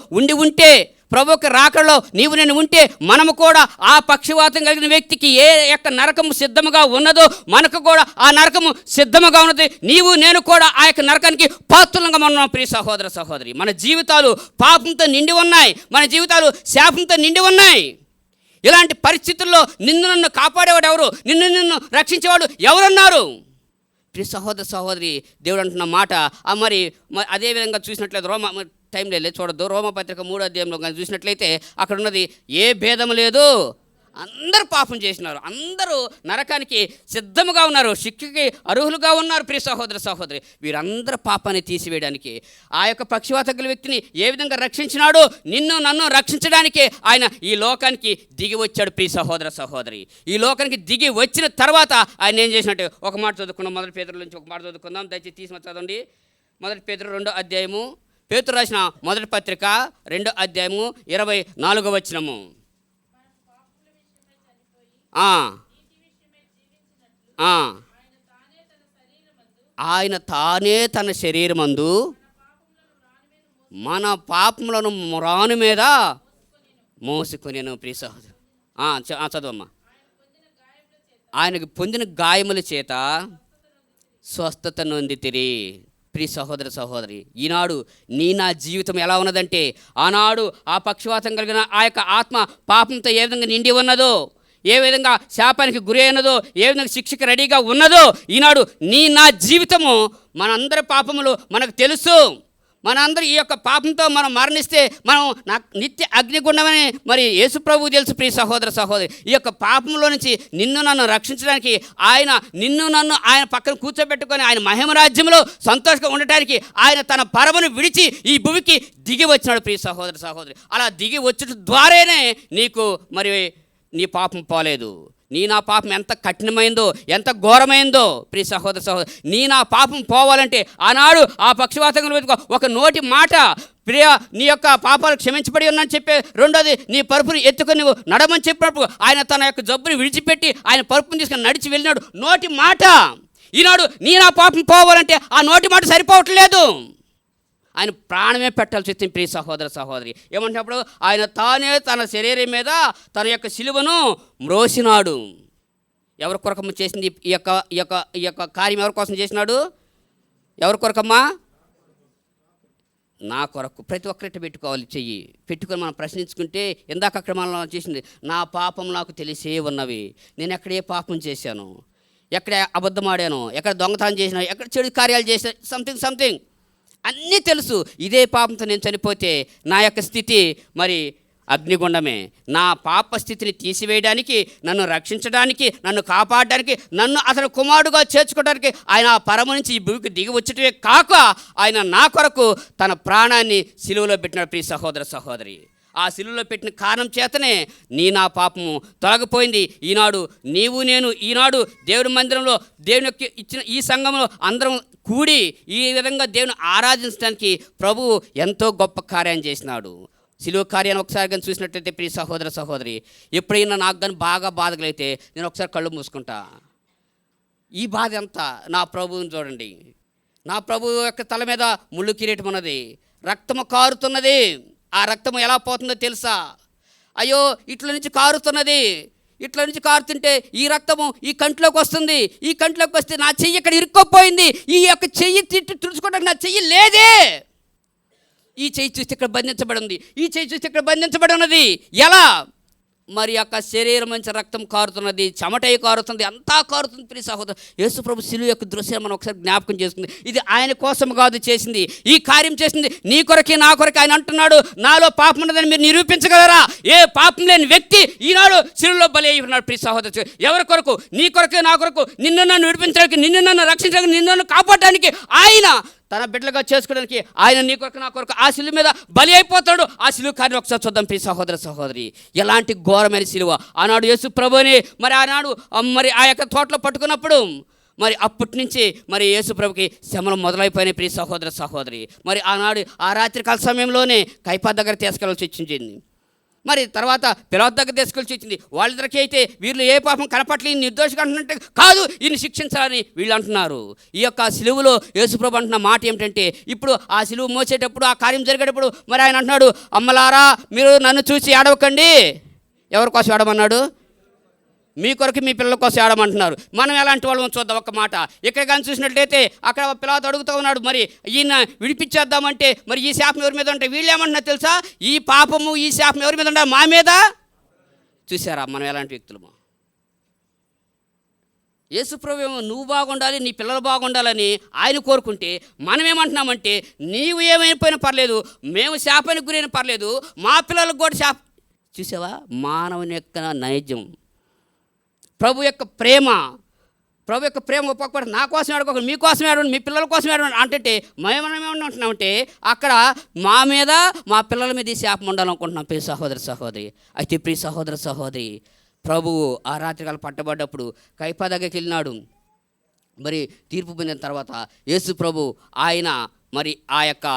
ఉంటే, ప్రభువుకి రాకడలో నీవు నేను ఉంటే, మనము కూడా ఆ పక్షవాతం కలిగిన వ్యక్తికి ఏ యొక్క నరకము సిద్ధముగా ఉన్నదో మనకు కూడా ఆ నరకము సిద్ధముగా ఉన్నది. నీవు నేను కూడా ఆ యొక్క నరకానికి పాత్రులంగా ఉన్నాం ప్రియ సహోదర సహోదరి. మన జీవితాలు పాపంతో నిండి ఉన్నాయి, మన జీవితాలు శాపంతో నిండి ఉన్నాయి. ఇలాంటి పరిస్థితుల్లో నన్ను కాపాడేవాడు ఎవరు? నిన్ను రక్షించేవాడు ఎవరున్నారు? ప్రియ సహోదర సహోదరి, దేవుడు అంటున్న మాట. మరి అదేవిధంగా చూసినట్లయితే టైం లేదు చూడొద్దు. రోమపత్రిక 3వ అధ్యాయంలో కానీ చూసినట్లయితే అక్కడ ఉన్నది ఏ భేదం లేదు, అందరూ పాపం చేసినారు, అందరూ నరకానికి సిద్ధముగా ఉన్నారు, శిక్షకి అర్హులుగా ఉన్నారు. ప్రియ సహోదర సహోదరి, వీరందరూ పాపాన్ని తీసివేయడానికి ఆ యొక్క పక్షవాతం గల వ్యక్తిని ఏ విధంగా రక్షించినాడో నిన్ను నన్ను రక్షించడానికి ఆయన ఈ లోకానికి దిగి వచ్చాడు. ప్రియ సహోదర సహోదరి, ఈ లోకానికి దిగి వచ్చిన తర్వాత ఆయన ఏం చేసినట్టు ఒక మాట చదువుకున్నాం. 1 పేతురు నుంచి ఒక మాట చదువుకుందాం. దయచేసి తీసుకొని చదవండి. 1 పేతురు 2వ అధ్యాయము, పేతురు రాసిన మొదటి పత్రిక 2వ అధ్యాయము 24వ వచనము. ఆయన తానే తన శరీరమందు మన పాపములను రాను మీద మోసుకొనెను. ప్రియ సహోదరు, చదవమ్మా. ఆయనకు పొందిన గాయముల చేత స్వస్థత నొందితిరి. ప్రియ సహోదర సహోదరి, ఈనాడు నా జీవితం ఎలా ఉన్నదంటే, ఆనాడు ఆ పక్షవాతం కలిగిన ఆ యొక్క ఆత్మ పాపంతో ఏ విధంగా నిండి ఉన్నదో, ఏ విధంగా శాపానికి గురి అయినదో, ఏ విధంగా శిక్షకు రెడీగా ఉన్నదో, ఈనాడు నా జీవితము మనందరి పాపములు మనకు తెలుసు. మనందరూ ఈ యొక్క పాపంతో మనం మరణిస్తే మనం నిత్య అగ్నిగుండమని మరి యేసు ప్రభువు తెలుసు. ప్రియ సహోదర సహోదరి, ఈ యొక్క పాపంలో నుంచి నిన్ను నన్ను రక్షించడానికి ఆయన పక్కన కూర్చోబెట్టుకొని ఆయన మహిమ రాజ్యంలో సంతోషంగా ఉండటానికి ఆయన తన పరమును విడిచి ఈ భూమికి దిగి వచ్చినాడు. ప్రియ సహోదర సహోదరి, అలా దిగి వచ్చడం ద్వారానే నీకు మరి నీ పాపం పోలేదు. నా పాపం ఎంత కఠినమైందో, ఎంత ఘోరమైందో ప్రియ సహోదర సహోదరి, నా పాపం పోవాలంటే ఆనాడు ఆ పక్షవాతంగా ఒక నోటి మాట, ప్రియ నీ యొక్క పాపాలు క్షమించబడి ఉన్నాయని చెప్పే, రెండోది నీ పరుపుని ఎత్తుకొని నువ్వు నడమని చెప్పినప్పుడు ఆయన తన యొక్క జబ్బుని విడిచిపెట్టి ఆయన పరుపుని తీసుకొని నడిచి వెళ్ళినాడు. నోటి మాట. ఈనాడు నా పాపం పోవాలంటే ఆ నోటి మాట సరిపోవట్లేదు. ఆయన ప్రాణమే పెట్టాల్సి వచ్చింది. ప్రియ సహోదర సహోదరి, ఏమంటున్నప్పుడు ఆయన తానే తన శరీరం మీద తన యొక్క సిలువను మ్రోసినాడు. ఎవరి కొరకమ్మ చేసింది ఈ యొక్క కార్యం? ఎవరి కోసం చేసినాడు? ఎవరి కొరకమ్మా? నా కొరకు. ప్రతి ఒక్కరిట పెట్టుకోవాలి, చెయ్యి పెట్టుకొని మనం ప్రశ్నించుకుంటే, ఇందాక అక్కడ మనం చేసింది, నా పాపం నాకు తెలిసే ఉన్నవి, నేను ఎక్కడే పాపం చేశాను, ఎక్కడ అబద్ధం ఆడాను, ఎక్కడ దొంగతనం చేసినా, ఎక్కడ చెడు కార్యాలు చేసిన, సంథింగ్ అన్నీ తెలుసు. ఇదే పాపంతో నేను చనిపోతే నా యొక్క స్థితి మరి అగ్నిగుండమే. నా పాప స్థితిని తీసివేయడానికి, నన్ను రక్షించడానికి, నన్ను కాపాడడానికి, నన్ను అతను కుమారుడుగా చేర్చుకోవడానికి ఆయన ఆ పరమ నుంచి ఈ భూమికి దిగి వచ్చటమే కాక ఆయన నా కొరకు తన ప్రాణాన్ని సిలువలో పెట్టినాడు. ప్రియ సహోదర సహోదరి, ఆ సిలువలో పెట్టిన కారణం చేతనే నా పాపము తొలగిపోయింది. ఈనాడు నేను ఈనాడు దేవుని మందిరంలో దేవుని యొక్క ఇచ్చిన ఈ సంఘంలో అందరం కూడి ఈ విధంగా దేవుని ఆరాధించడానికి ప్రభువు ఎంతో గొప్ప కార్యం చేసినాడు. సిలువ కార్యాన్ని ఒకసారి కానీ చూసినట్లయితే ప్రియ సహోదర సహోదరి, ఎప్పుడైనా నాకు కానీ బాగా బాధగలైతే నేను ఒకసారి కళ్ళు మూసుకుంటా. ఈ బాధ ఎంత? నా ప్రభువుని చూడండి. నా ప్రభువు యొక్క తల మీద ముళ్ళు కిరీటం ఉన్నది, రక్తము కారుతున్నది. ఆ రక్తము ఎలా పోతుందో తెలుసా? అయ్యో ఇట్ల నుంచి కారుతున్నది, ఇట్ల నుంచి కారుతుంటే ఈ రక్తము ఈ కంట్లోకి వస్తుంది, ఈ కంట్లోకి వస్తే నా చెయ్యి ఇక్కడ ఇరుక్కోపోయింది, ఈ యొక్క చెయ్యి తుడుచుకోవడానికి నా చెయ్యి లేదే, ఈ చెయ్యి చూస్తే ఇక్కడ బంధించబడి ఉంది, ఈ చెయ్యి చూస్తే ఇక్కడ బంధించబడి ఉన్నది. ఎలా? మరి యొక్క శరీరం నుంచి రక్తం కారుతున్నది, చెమటై కారుతుంది, అంతా కారుతుంది. ప్రియ సహోదరు, యేసు ప్రభు సిలువ యొక్క దృశ్యం మనం ఒకసారి జ్ఞాపకం చేసుకుంది. ఇది ఆయన కోసం కాదు చేసింది, ఈ కార్యం చేసింది నీ కొరకే నా కొరకే. ఆయన అంటున్నాడు, నాలో పాపం ఉన్నదని మీరు నిరూపించగలరా? ఏ పాపం లేని వ్యక్తి ఈనాడు సిలువలో బలి అయి ఉన్నాడు. ప్రియ సహోదరు, ఎవరి కొరకు? నీ కొరకే నా కొరకు, నిన్ను నన్ను విడిపించడానికి, నిన్ను నన్ను రక్షించడానికి, నిన్ను నన్ను కాపాడడానికి, ఆయన తన బిడ్డలుగా చేసుకోవడానికి ఆయన నీ కొరకు నా కొరకు ఆ సిలువ మీద బలి అయిపోతాడు. ఆ సిలువ కార్యం ఒకసారి చూద్దాం ప్రియ సహోదర సహోదరి. ఎలాంటి ఘోరమైన సిలువ! ఆనాడు యేసు ప్రభుని మరి ఆనాడు మరి ఆ యొక్క తోటలో పట్టుకున్నప్పుడు మరి అప్పటి నుంచి మరి యేసు ప్రభుకి శ్రమలు మొదలైపోయినాయి. ప్రియ సహోదర సహోదరి, మరి ఆనాడు ఆ రాత్రికాల సమయంలోనే కైపా దగ్గర తీసుకెళ్ళాల్సి వచ్చింది. మరి తర్వాత పిలాతు దగ్గర తీసుకొచ్చి వచ్చింది. వాళ్ళిద్దరికీ అయితే వీళ్ళు ఏ పాపం కనపట్లేదు, నిర్దోషిగా అంటున్నట్టు కాదు, ఈయన శిక్షించాలని వీళ్ళు అంటున్నారు. ఈ యొక్క సిలువలో యేసుప్రభు అంటున్న మాట ఏమిటంటే, ఇప్పుడు ఆ సిలువ మోసేటప్పుడు, ఆ కార్యం జరిగేటప్పుడు మరి ఆయన అంటున్నాడు, అమ్మలారా మీరు నన్ను చూసి ఏడవకండి. ఎవరి కోసం ఏడమన్నాడు? మీ కొరకు మీ పిల్లల కోసం ఏడమంటున్నారు. మనం ఎలాంటి వాళ్ళం చూద్దాం ఒక్క మాట. ఇక్కడ కానీ చూసినట్లయితే అక్కడ పిల్లలు అడుగుతూ ఉన్నాడు, మరి ఈయన విడిపించేద్దామంటే మరి ఈ శాపం ఎవరి మీద ఉంటే వీళ్ళు ఏమంటున్నారు తెలుసా? ఈ పాపము ఈ శాపం ఎవరి మీద ఉండాలి? మా మీద. చూసారా మనం ఎలాంటి వ్యక్తులమో? యేసుప్రభు నువ్వు బాగుండాలి, నీ పిల్లలు బాగుండాలని ఆయన కోరుకుంటే మనం ఏమంటున్నామంటే, నీవు ఏమైపోయినా పర్లేదు, మేము శాపానికి గురైన పర్లేదు, మా పిల్లలకు కూడా శాప. చూసావా మానవుని యొక్క నైజం, ప్రభు యొక్క ప్రేమ ఒక్కొక్కటి నా కోసం ఆడుకోకండి, మీకోసం ఆడండి, మీ పిల్లల కోసం ఆడండి అంటే మేమేమంటున్నామంటే అక్కడ మా మీద మా పిల్లల మీద ఈ శాపం ఉండాలనుకుంటున్నాం. ప్రియ సహోదర సహోదరి, అయితే ప్రియ సహోదర సహోదరి, ప్రభువు ఆ రాత్రికాలు పట్టబడ్డప్పుడు కైపా దగ్గరికి వెళ్ళినాడు. మరి తీర్పు పొందిన తర్వాత యేసు ప్రభు ఆయన మరి ఆ యొక్క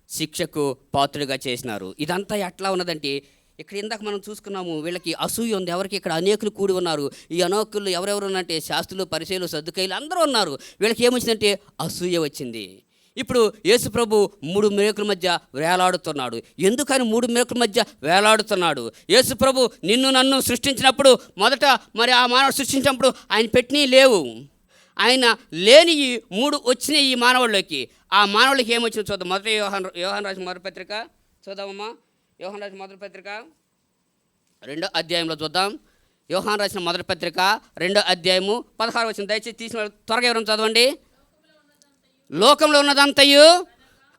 శిక్షకు పాత్రుడిగా చేసినారు. ఇదంతా ఎట్లా ఉన్నదంటే, ఇక్కడ ఇందాక మనం చూసుకున్నాము, వీళ్ళకి అసూయ ఉంది. ఎవరికి? ఇక్కడ అనేకులు కూడి ఉన్నారు. ఈ అనేకులు ఎవరెవరు ఉన్నారంటే శాస్త్రులు, పరిసయ్యులు, సద్దుకయ్యులు అందరూ ఉన్నారు. వీళ్ళకి ఏమొచ్చిందంటే అసూయ వచ్చింది. ఇప్పుడు యేసు ప్రభు 3 మేకుల మధ్య వేలాడుతున్నాడు. ఎందుకని 3 మేకుల మధ్య వేలాడుతున్నాడు? యేసు ప్రభు నిన్ను నన్ను సృష్టించినప్పుడు మొదట మరి ఆ మానవుడు సృష్టించినప్పుడు ఆయన పెట్టినవి లేవు, ఆయన లేని 3 వచ్చినాయి ఈ మానవుల్లోకి. ఆ మానవులకి ఏమొచ్చిందో చూద్దాం. మొదటి యోహాను రాసిన మొదటి పత్రిక చూద్దామమ్మా. యోహాను రాసిన మొదటి పత్రిక 2వ అధ్యాయంలో చూద్దాం. యోహాను రాసిన మొదటి పత్రిక 2వ అధ్యాయము 16 వచనం. దయచేసి తీసిన వాళ్ళు త్వరగా ఎవరైనా చదవండి. లోకంలో ఉన్నదంతయు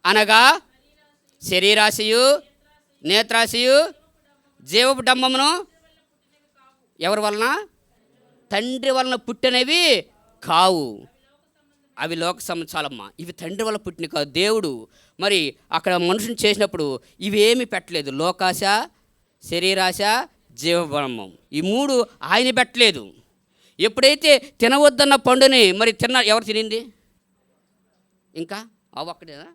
అనగా శరీరాశయు, నేత్రాశయు, జీవపు డంబమును ఎవరి వలన? తండ్రి వలన పుట్టినవి కావు. అవి లోక సంబంధాలమ్మా. ఇవి తండ్రి వల్ల పుట్టినవి కావు. దేవుడు మరి అక్కడ మనుషుని చేసినప్పుడు ఇవేమీ పెట్టలేదు. లోకాశ, శరీరాశ, జీవబలమం, ఈ 3 ఆయన పెట్టలేదు. ఎప్పుడైతే తినవద్దన్న పండుని మరి ఎవరు తినింది? ఇంకా ఒక్కడేనా?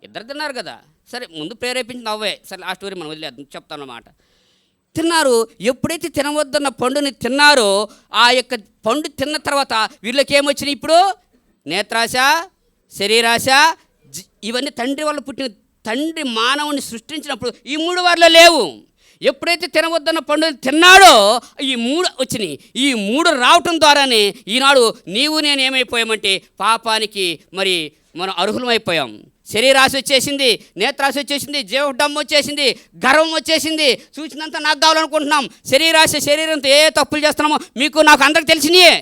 ఇద్దరు తిన్నారు కదా. సరే, ముందు ప్రేరేపించిన అవ్వే. సరే, ఆ స్టోరీ మనం వదిలేద్దాం, చెప్తాను అన్నమాట. తిన్నారు. ఎప్పుడైతే తినవద్దన్న పండుని తిన్నారో ఆ యొక్క పండు తిన్న తర్వాత వీళ్ళకి ఏమొచ్చినాయి? ఇప్పుడు నేత్రాశ, శరీరాశ, ఇవన్నీ తండ్రి వల్ల పుట్టిన. తండ్రి మానవుని సృష్టించినప్పుడు ఈ 3 వారిలో లేవు. ఎప్పుడైతే తినవద్దన్న పండుని తిన్నాడో ఈ 3 వచ్చినాయి. ఈ 3 రావటం ద్వారానే ఈనాడు నీవు నేను ఏమైపోయామంటే పాపానికి మరి మనం అర్హులమైపోయాం. శరీరాశ వచ్చేసింది, నేత్రాశ వచ్చేసింది, జీవడం వచ్చేసింది, గర్వం వచ్చేసింది. చూసినంత నాకు కావాలనుకుంటున్నాం. శరీరాశ, శరీరంతో ఏ తప్పులు చేస్తున్నామో మీకు నాకు అందరికి తెలిసినాయే.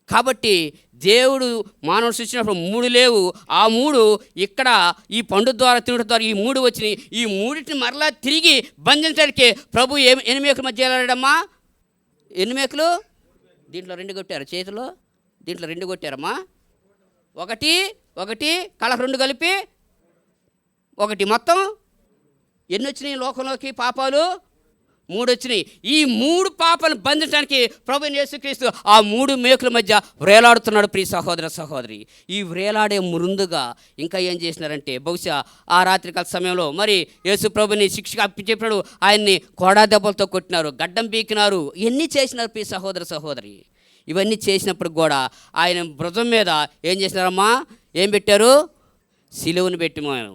కాబట్టి దేవుడు మానవుడు సృష్టించినప్పుడు 3 లేవు. ఆ 3 ఇక్కడ ఈ పండు ద్వారా తినడం ద్వారా ఈ 3 వచ్చినాయి. ఈ 3టిని మరలా తిరిగి బంధించడానికి ప్రభు ఎన్ని మేకుల మధ్య వెళ్ళాడమ్మా? ఎన్ని మేకులు? దీంట్లో 2 కొట్టారు చేతిలో. దీంట్లో 2 కొట్టారమ్మా. ఒకటి కళ్ళకు 2 కలిపి 1. మొత్తం ఎన్ని వచ్చినాయి లోకంలోకి? పాపాలు 3 వచ్చినాయి. ఈ 3 పాపాలను బంధించడానికి ప్రభువైన యేసుక్రీస్తు ఆ 3 మేకుల మధ్య వ్రేలాడుతున్నాడు. ప్రియ సహోదర సహోదరి, ఈ వ్రేలాడే ముందుగా ఇంకా ఏం చేసినారంటే, బహుశా ఆ రాత్రికాల సమయంలో మరి యేసు ప్రభుని శిక్షకు అప్పచెప్పినాడు. ఆయన్ని కొడా దెబ్బలతో కొట్టినారు, గడ్డం పీకినారు, ఎన్ని చేసినారు ప్రియ సహోదర సహోదరి. ఇవన్నీ చేసినప్పుడు కూడా ఆయన భుజం మీద ఏం చేసినారమ్మా? ఏం పెట్టారు? సిలువను పెట్టిమాను.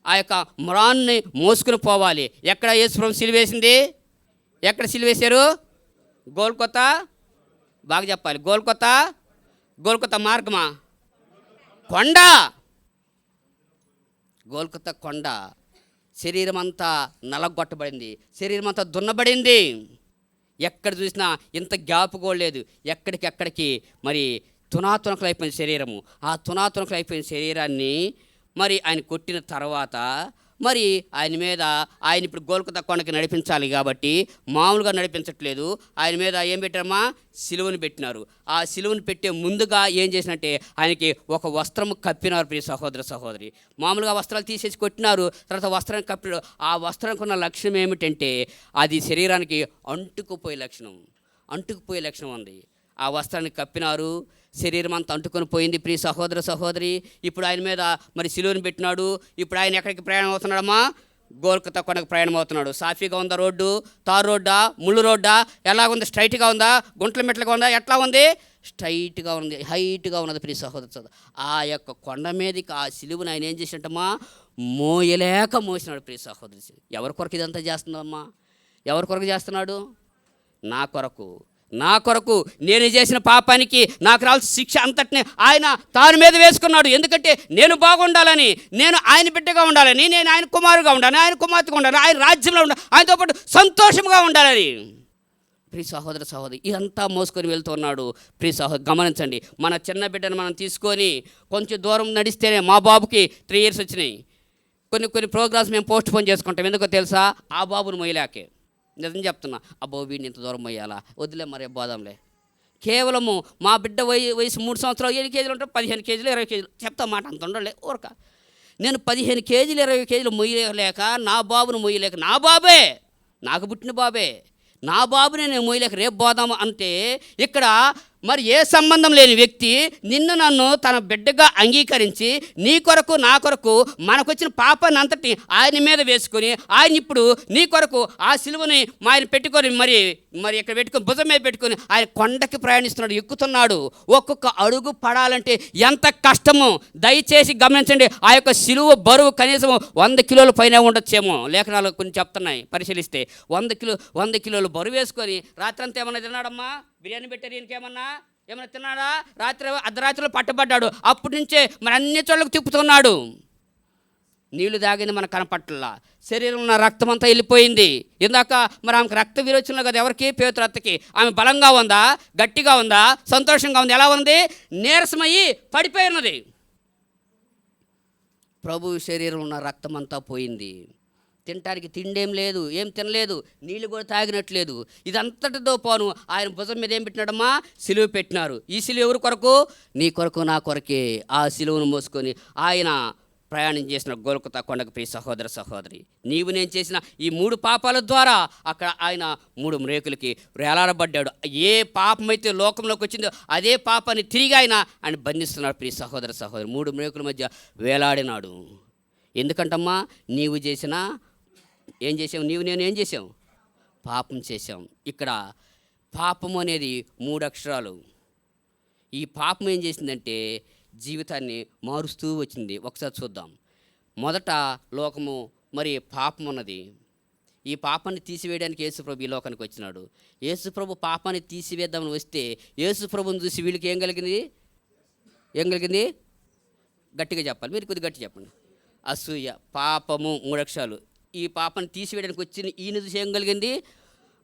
ఆ యొక్క మ్రాన్ని మోసుకుని పోవాలి. ఎక్కడ యేసుప్రభు సిలువేసింది? ఎక్కడ సిలువేశారు? గోల్కొతా. బాగా చెప్పాలి. గోల్కొతా మార్గమా? కొండ. గోల్కొతా కొండ. శరీరం అంతా నలగొట్టబడింది, శరీరం అంతా దున్నబడింది. ఎక్కడ చూసినా ఇంత గ్యాప్ కూడా లేదు. ఎక్కడికెక్కడికి మరి తునాతునకలైపోయిన శరీరము. ఆ తునాతునకలైపోయిన శరీరాన్ని మరి ఆయన కొట్టిన తర్వాత మరి ఆయన ఇప్పుడు గోల్కొతా కొండకి నడిపించాలి కాబట్టి మామూలుగా నడిపించట్లేదు. ఆయన మీద ఏం పెట్టారమ్మా? సిలువను పెట్టినారు. ఆ సిలువను పెట్టే ముందుగా ఏం చేసినట్టే ఆయనకి ఒక వస్త్రము కప్పినారు. ప్రియ సహోదర సహోదరి, మామూలుగా వస్త్రాలు తీసేసి కొట్టినారు, తర్వాత వస్త్రాన్ని కప్పినారు. ఆ వస్త్రానికి ఉన్న లక్షణం ఏమిటంటే అది శరీరానికి అంటుకుపోయే లక్షణం ఉంది. ఆ వస్త్రాన్ని కప్పినారు, శరీరం అంతా అంటుకొని పోయింది. ప్రియ సహోదర సహోదరి, ఇప్పుడు ఆయన మీద మరి సిలువను పెట్టినాడు. ఇప్పుడు ఆయన ఎక్కడికి ప్రయాణం అవుతున్నాడమ్మా? గోల్కొతా కొండకు ప్రయాణం అవుతున్నాడు. సాఫీగా ఉందా రోడ్డు? తారు రోడ్డా? ముళ్ళు రోడ్డా? ఎలా ఉంది? స్ట్రైట్గా ఉందా? గుంటల మెట్లుగా ఉందా? ఎట్లా ఉంది? స్ట్రైట్గా ఉంది, హైట్గా ఉన్నది. ప్రియ సహోదర, ఆ యొక్క కొండ మీదకి ఆ సిలువను ఆయన ఏం చేసినట్టమ్మా? మోయలేక మోసినాడు. ప్రియ సహోదరి, ఎవరి కొరకు ఇదంతా చేస్తుందమ్మా? ఎవరి కొరకు చేస్తున్నాడు? నా కొరకు నేను చేసిన పాపానికి నాకు రావాల్సిన శిక్ష అంతటిని ఆయన తాను మీద వేసుకున్నాడు. ఎందుకంటే నేను బాగుండాలని, నేను ఆయన బిడ్డగా ఉండాలని, నేను ఆయన కుమారుగా ఉండాలని, ఆయన కుమార్తెగా ఉండాలని, ఆయన రాజ్యంలో ఉండాలి, ఆయనతో పాటు సంతోషంగా ఉండాలని. ప్రియ సహోదర సహోదరి, ఇదంతా మోసుకొని వెళ్తున్నాడు. ప్రియ సహోదరు గమనించండి, మన చిన్న బిడ్డను మనం తీసుకొని కొంచెం దూరం నడిస్తేనే, మా బాబుకి 3 years వచ్చినాయి. కొన్ని ప్రోగ్రామ్స్ మేము పోస్ట్ పోన్ చేసుకుంటాం. ఎందుకో తెలుసా? ఆ బాబును మొయ్యలేకే. నిజం చెప్తున్నా, అబ్బో వీడిని ఇంత దూరం మొయ్యాలా, వదిలే మరే బోధంలే. కేవలము మా బిడ్డ వయసు 3 సంవత్సరాలు 7 కేజీలు ఉంటాం, 15 కేజీలు 20 కేజీలు చెప్తా మాట, అంత ఉండలే ఊరక. నేను 15 కేజీలు 20 కేజీలు మొయ్యలేక, నా బాబును మొయ్యలేక, నా బాబే నాకు పుట్టిన బాబే, నా బాబుని నేను మొయ్యలేక రేపు పోదాము అంటే, ఇక్కడ మరి ఏ సంబంధం లేని వ్యక్తి నిన్ను నన్ను తన బిడ్డగా అంగీకరించి నీ కొరకు నా కొరకు మనకొచ్చిన పాపాన్ని అంతటి ఆయన మీద వేసుకొని, ఆయన ఇప్పుడు నీ కొరకు ఆ సిలువని ఆయన పెట్టుకొని మరి ఇక్కడ పెట్టుకొని భుజం మీద పెట్టుకొని ఆయన కొండకి ప్రయాణిస్తున్నాడు, ఎక్కుతున్నాడు. ఒక్కొక్క అడుగు పడాలంటే ఎంత కష్టమో దయచేసి గమనించండి. ఆ యొక్క సిలువ బరువు కనీసం 100 కిలోల పైన ఉండొచ్చేమో, లేఖనాలు కొన్ని చెప్తున్నాయి పరిశీలిస్తే. 100 కిలోలు బరువు వేసుకొని రాత్రంతా ఏమన్నా తిన్నాడమ్మా? బిర్యానీ పెట్టారు, ఈయనకేమన్నా ఏమన్నా తిన్నాడా? అర్ధరాత్రిలో పట్టబడ్డాడు. అప్పటి నుంచే మరి అన్ని చోట్లకు తిప్పుతున్నాడు. నీళ్లు తాగింది మనకు కనపట్ల, శరీరంలో ఉన్న రక్తం అంతా వెళ్ళిపోయింది. ఇందాక మరి ఆమెకు రక్త విరోచనలో కదా, ఎవరికి? పేతురు అత్తకి. ఆమె బలంగా ఉందా, గట్టిగా ఉందా, సంతోషంగా ఉంది? ఎలా ఉంది? నీరసమయ్యి పడిపోయి ఉన్నది. ప్రభు శరీరంలో ఉన్న రక్తం అంతా పోయింది. తినటానికి తిండేం లేదు, ఏం తినలేదు, నీళ్ళు కూడా తాగినట్లేదు. ఇదంతటితో పోను ఆయన భుజం మీద ఏం పెట్టినాడమ్మా? సిలువ పెట్టినారు. ఈ సిలువ ఎవరి కొరకు? నీ కొరకు, నా కొరకే. ఆ సిలువను మోసుకొని ఆయన ప్రయాణం చేసిన గోల్కొతా కొండకు. ప్రియ సహోదర సహోదరి, నీవు నేను చేసిన ఈ 3 పాపాల ద్వారా అక్కడ ఆయన 3 మ్రేకులకి వేలాడబడ్డాడు. ఏ పాపమైతే లోకంలోకి వచ్చిందో అదే పాపాన్ని తిరిగి ఆయన బంధిస్తున్నాడు. ప్రియ సహోదర సహోదరి, 3 మ్రేకుల మధ్య వేలాడినాడు. ఎందుకంటమ్మా? నీవు చేసిన ఏం చేసావు? నేను ఏం చేసాం? పాపం చేశాం. ఇక్కడ పాపం అనేది 3 అక్షరాలు. ఈ పాపం ఏం చేసిందంటే జీవితాన్ని మారుస్తూ వచ్చింది. ఒకసారి చూద్దాం. మొదట లోకము మరి పాపం ఉన్నది. ఈ పాపాన్ని తీసివేయడానికి యేసుప్రభు ఈ లోకానికి వచ్చినాడు. యేసుప్రభు పాపాన్ని తీసివేద్దామని వస్తే యేసుప్రభుని చూసి వీళ్ళకి ఏం కలిగింది? గట్టిగా చెప్పాలి, మీరు కొద్దిగా గట్టి చెప్పండి. అసూయ, పాపము, 3 అక్షరాలు. ఈ పాపాన్ని తీసివేయడానికి వచ్చిన ఈయన చూసి ఏం కలిగింది?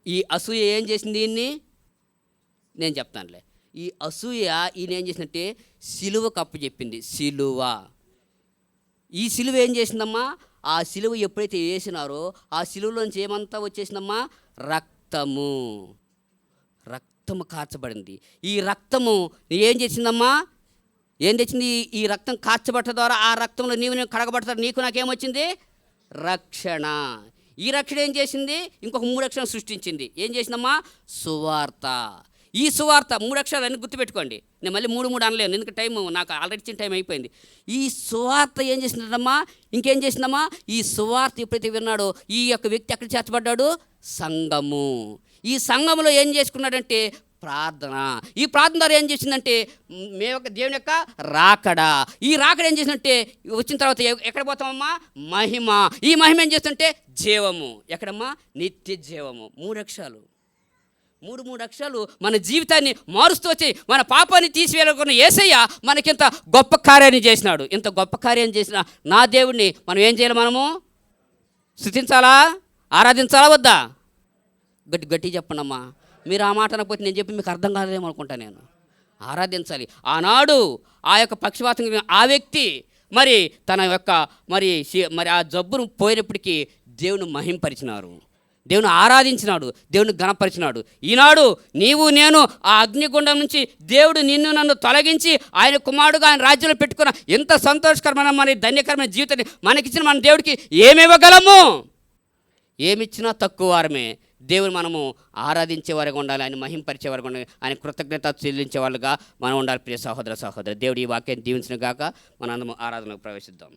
ఈ అసూయ ఏం చేసింది ఈయన్ని? నేను చెప్తానులే. ఈ అసూయ ఈయన ఏం చేసినట్టే సిలువ కప్పు చెప్పింది. సిలువ, ఈ సిలువ ఏం చేసిందమ్మా? ఆ సిలువ ఎప్పుడైతే వేసినారో ఆ సిలువలోంచి ఏమంతా వచ్చేసిందమ్మా? రక్తము కార్చబడింది. ఈ రక్తము ఏం చేసిందమ్మా? ఏం తెచ్చింది? ఈ రక్తం కార్చబట్ట ద్వారా ఆ రక్తంలో నేను కడగబడతాడు. నీకు నాకేమొచ్చింది? రక్షణ. ఈ రక్షణ ఏం చేసింది? ఇంకొక 3 అక్షరాలు సృష్టించింది. ఏం చేసిందమ్మా? సువార్త. ఈ సువార్త 3 అక్షరాలు అన్ని గుర్తుపెట్టుకోండి. నేను మళ్ళీ 3 అనలేను, ఎందుకంటే టైం నాకు ఆల్రెడీ ఇచ్చిన టైం అయిపోయింది. ఈ సువార్త ఏం చేసిందమ్మా? ఇంకేం చేసిందమ్మా? ఈ సువార్త ఎప్పుడైతే విన్నాడో ఈ యొక్క వ్యక్తి ఎక్కడ చేర్చబడ్డాడు? సంఘము. ఈ సంఘములో ఏం చేసుకున్నాడంటే ప్రార్థన. ఈ ప్రార్థన ద్వారా ఏం చేసిందంటే మేము యొక్క దేవుని యొక్క రాకడ. ఈ రాకడ ఏం చేసిందంటే వచ్చిన తర్వాత ఎక్కడ పోతామమ్మా? మహిమ. ఈ మహిమ ఏం చేస్తుంటే జీవము. ఎక్కడమ్మా? నిత్య జీవము. 3 అక్షరాలు. 3 అక్షరాలు మన జీవితాన్ని మారుస్తూ వచ్చి మన పాపాన్ని తీసివేయాలనుకున్న యేసయ్య మనకింత గొప్ప కార్యాన్ని చేసినాడు. ఇంత గొప్ప కార్యాన్ని చేసిన నా దేవుడిని మనం ఏం చేయాలి? మనము స్తుతించాలా, ఆరాధించాలా వద్దా? గట్టి చెప్పండమ్మా. మీరు ఆ మాట అనకపోతే నేను చెప్పి మీకు అర్థం కాలేదేమో అనుకుంటా. నేను ఆరాధించాలి. ఆనాడు ఆ యొక్క పక్షవాతం ఆ వ్యక్తి మరి తన యొక్క మరి ఆ జబ్బును పోయినప్పటికీ దేవుని మహింపరిచినారు, దేవుని ఆరాధించినాడు, దేవుని ఘనపరిచినాడు. ఈనాడు నీవు నేను ఆ అగ్నిగుండం నుంచి దేవుడు నిన్ను నన్ను తొలగించి ఆయన కుమారుడుగా ఆయన రాజ్యంలో పెట్టుకున్న ఎంత సంతోషకరమైన మరి ధన్యకరమైన జీవితాన్ని మనకిచ్చిన మన దేవుడికి ఏమివ్వగలము? ఏమిచ్చినా తక్కువ వారమే. దేవుని మనము ఆరాధించే వారిగా ఉండాలి, ఆయన మహింపరిచే వారిగా ఉండాలి, ఆయన కృతజ్ఞత చెల్లించే వాళ్ళుగా మనం ఉండాలి. ప్రియ సహోదర సహోదరు, దేవుడు ఈ వాక్యాన్ని దీవించిన గాక. మనందరం ఆరాధనకు ప్రవేశిద్దాం.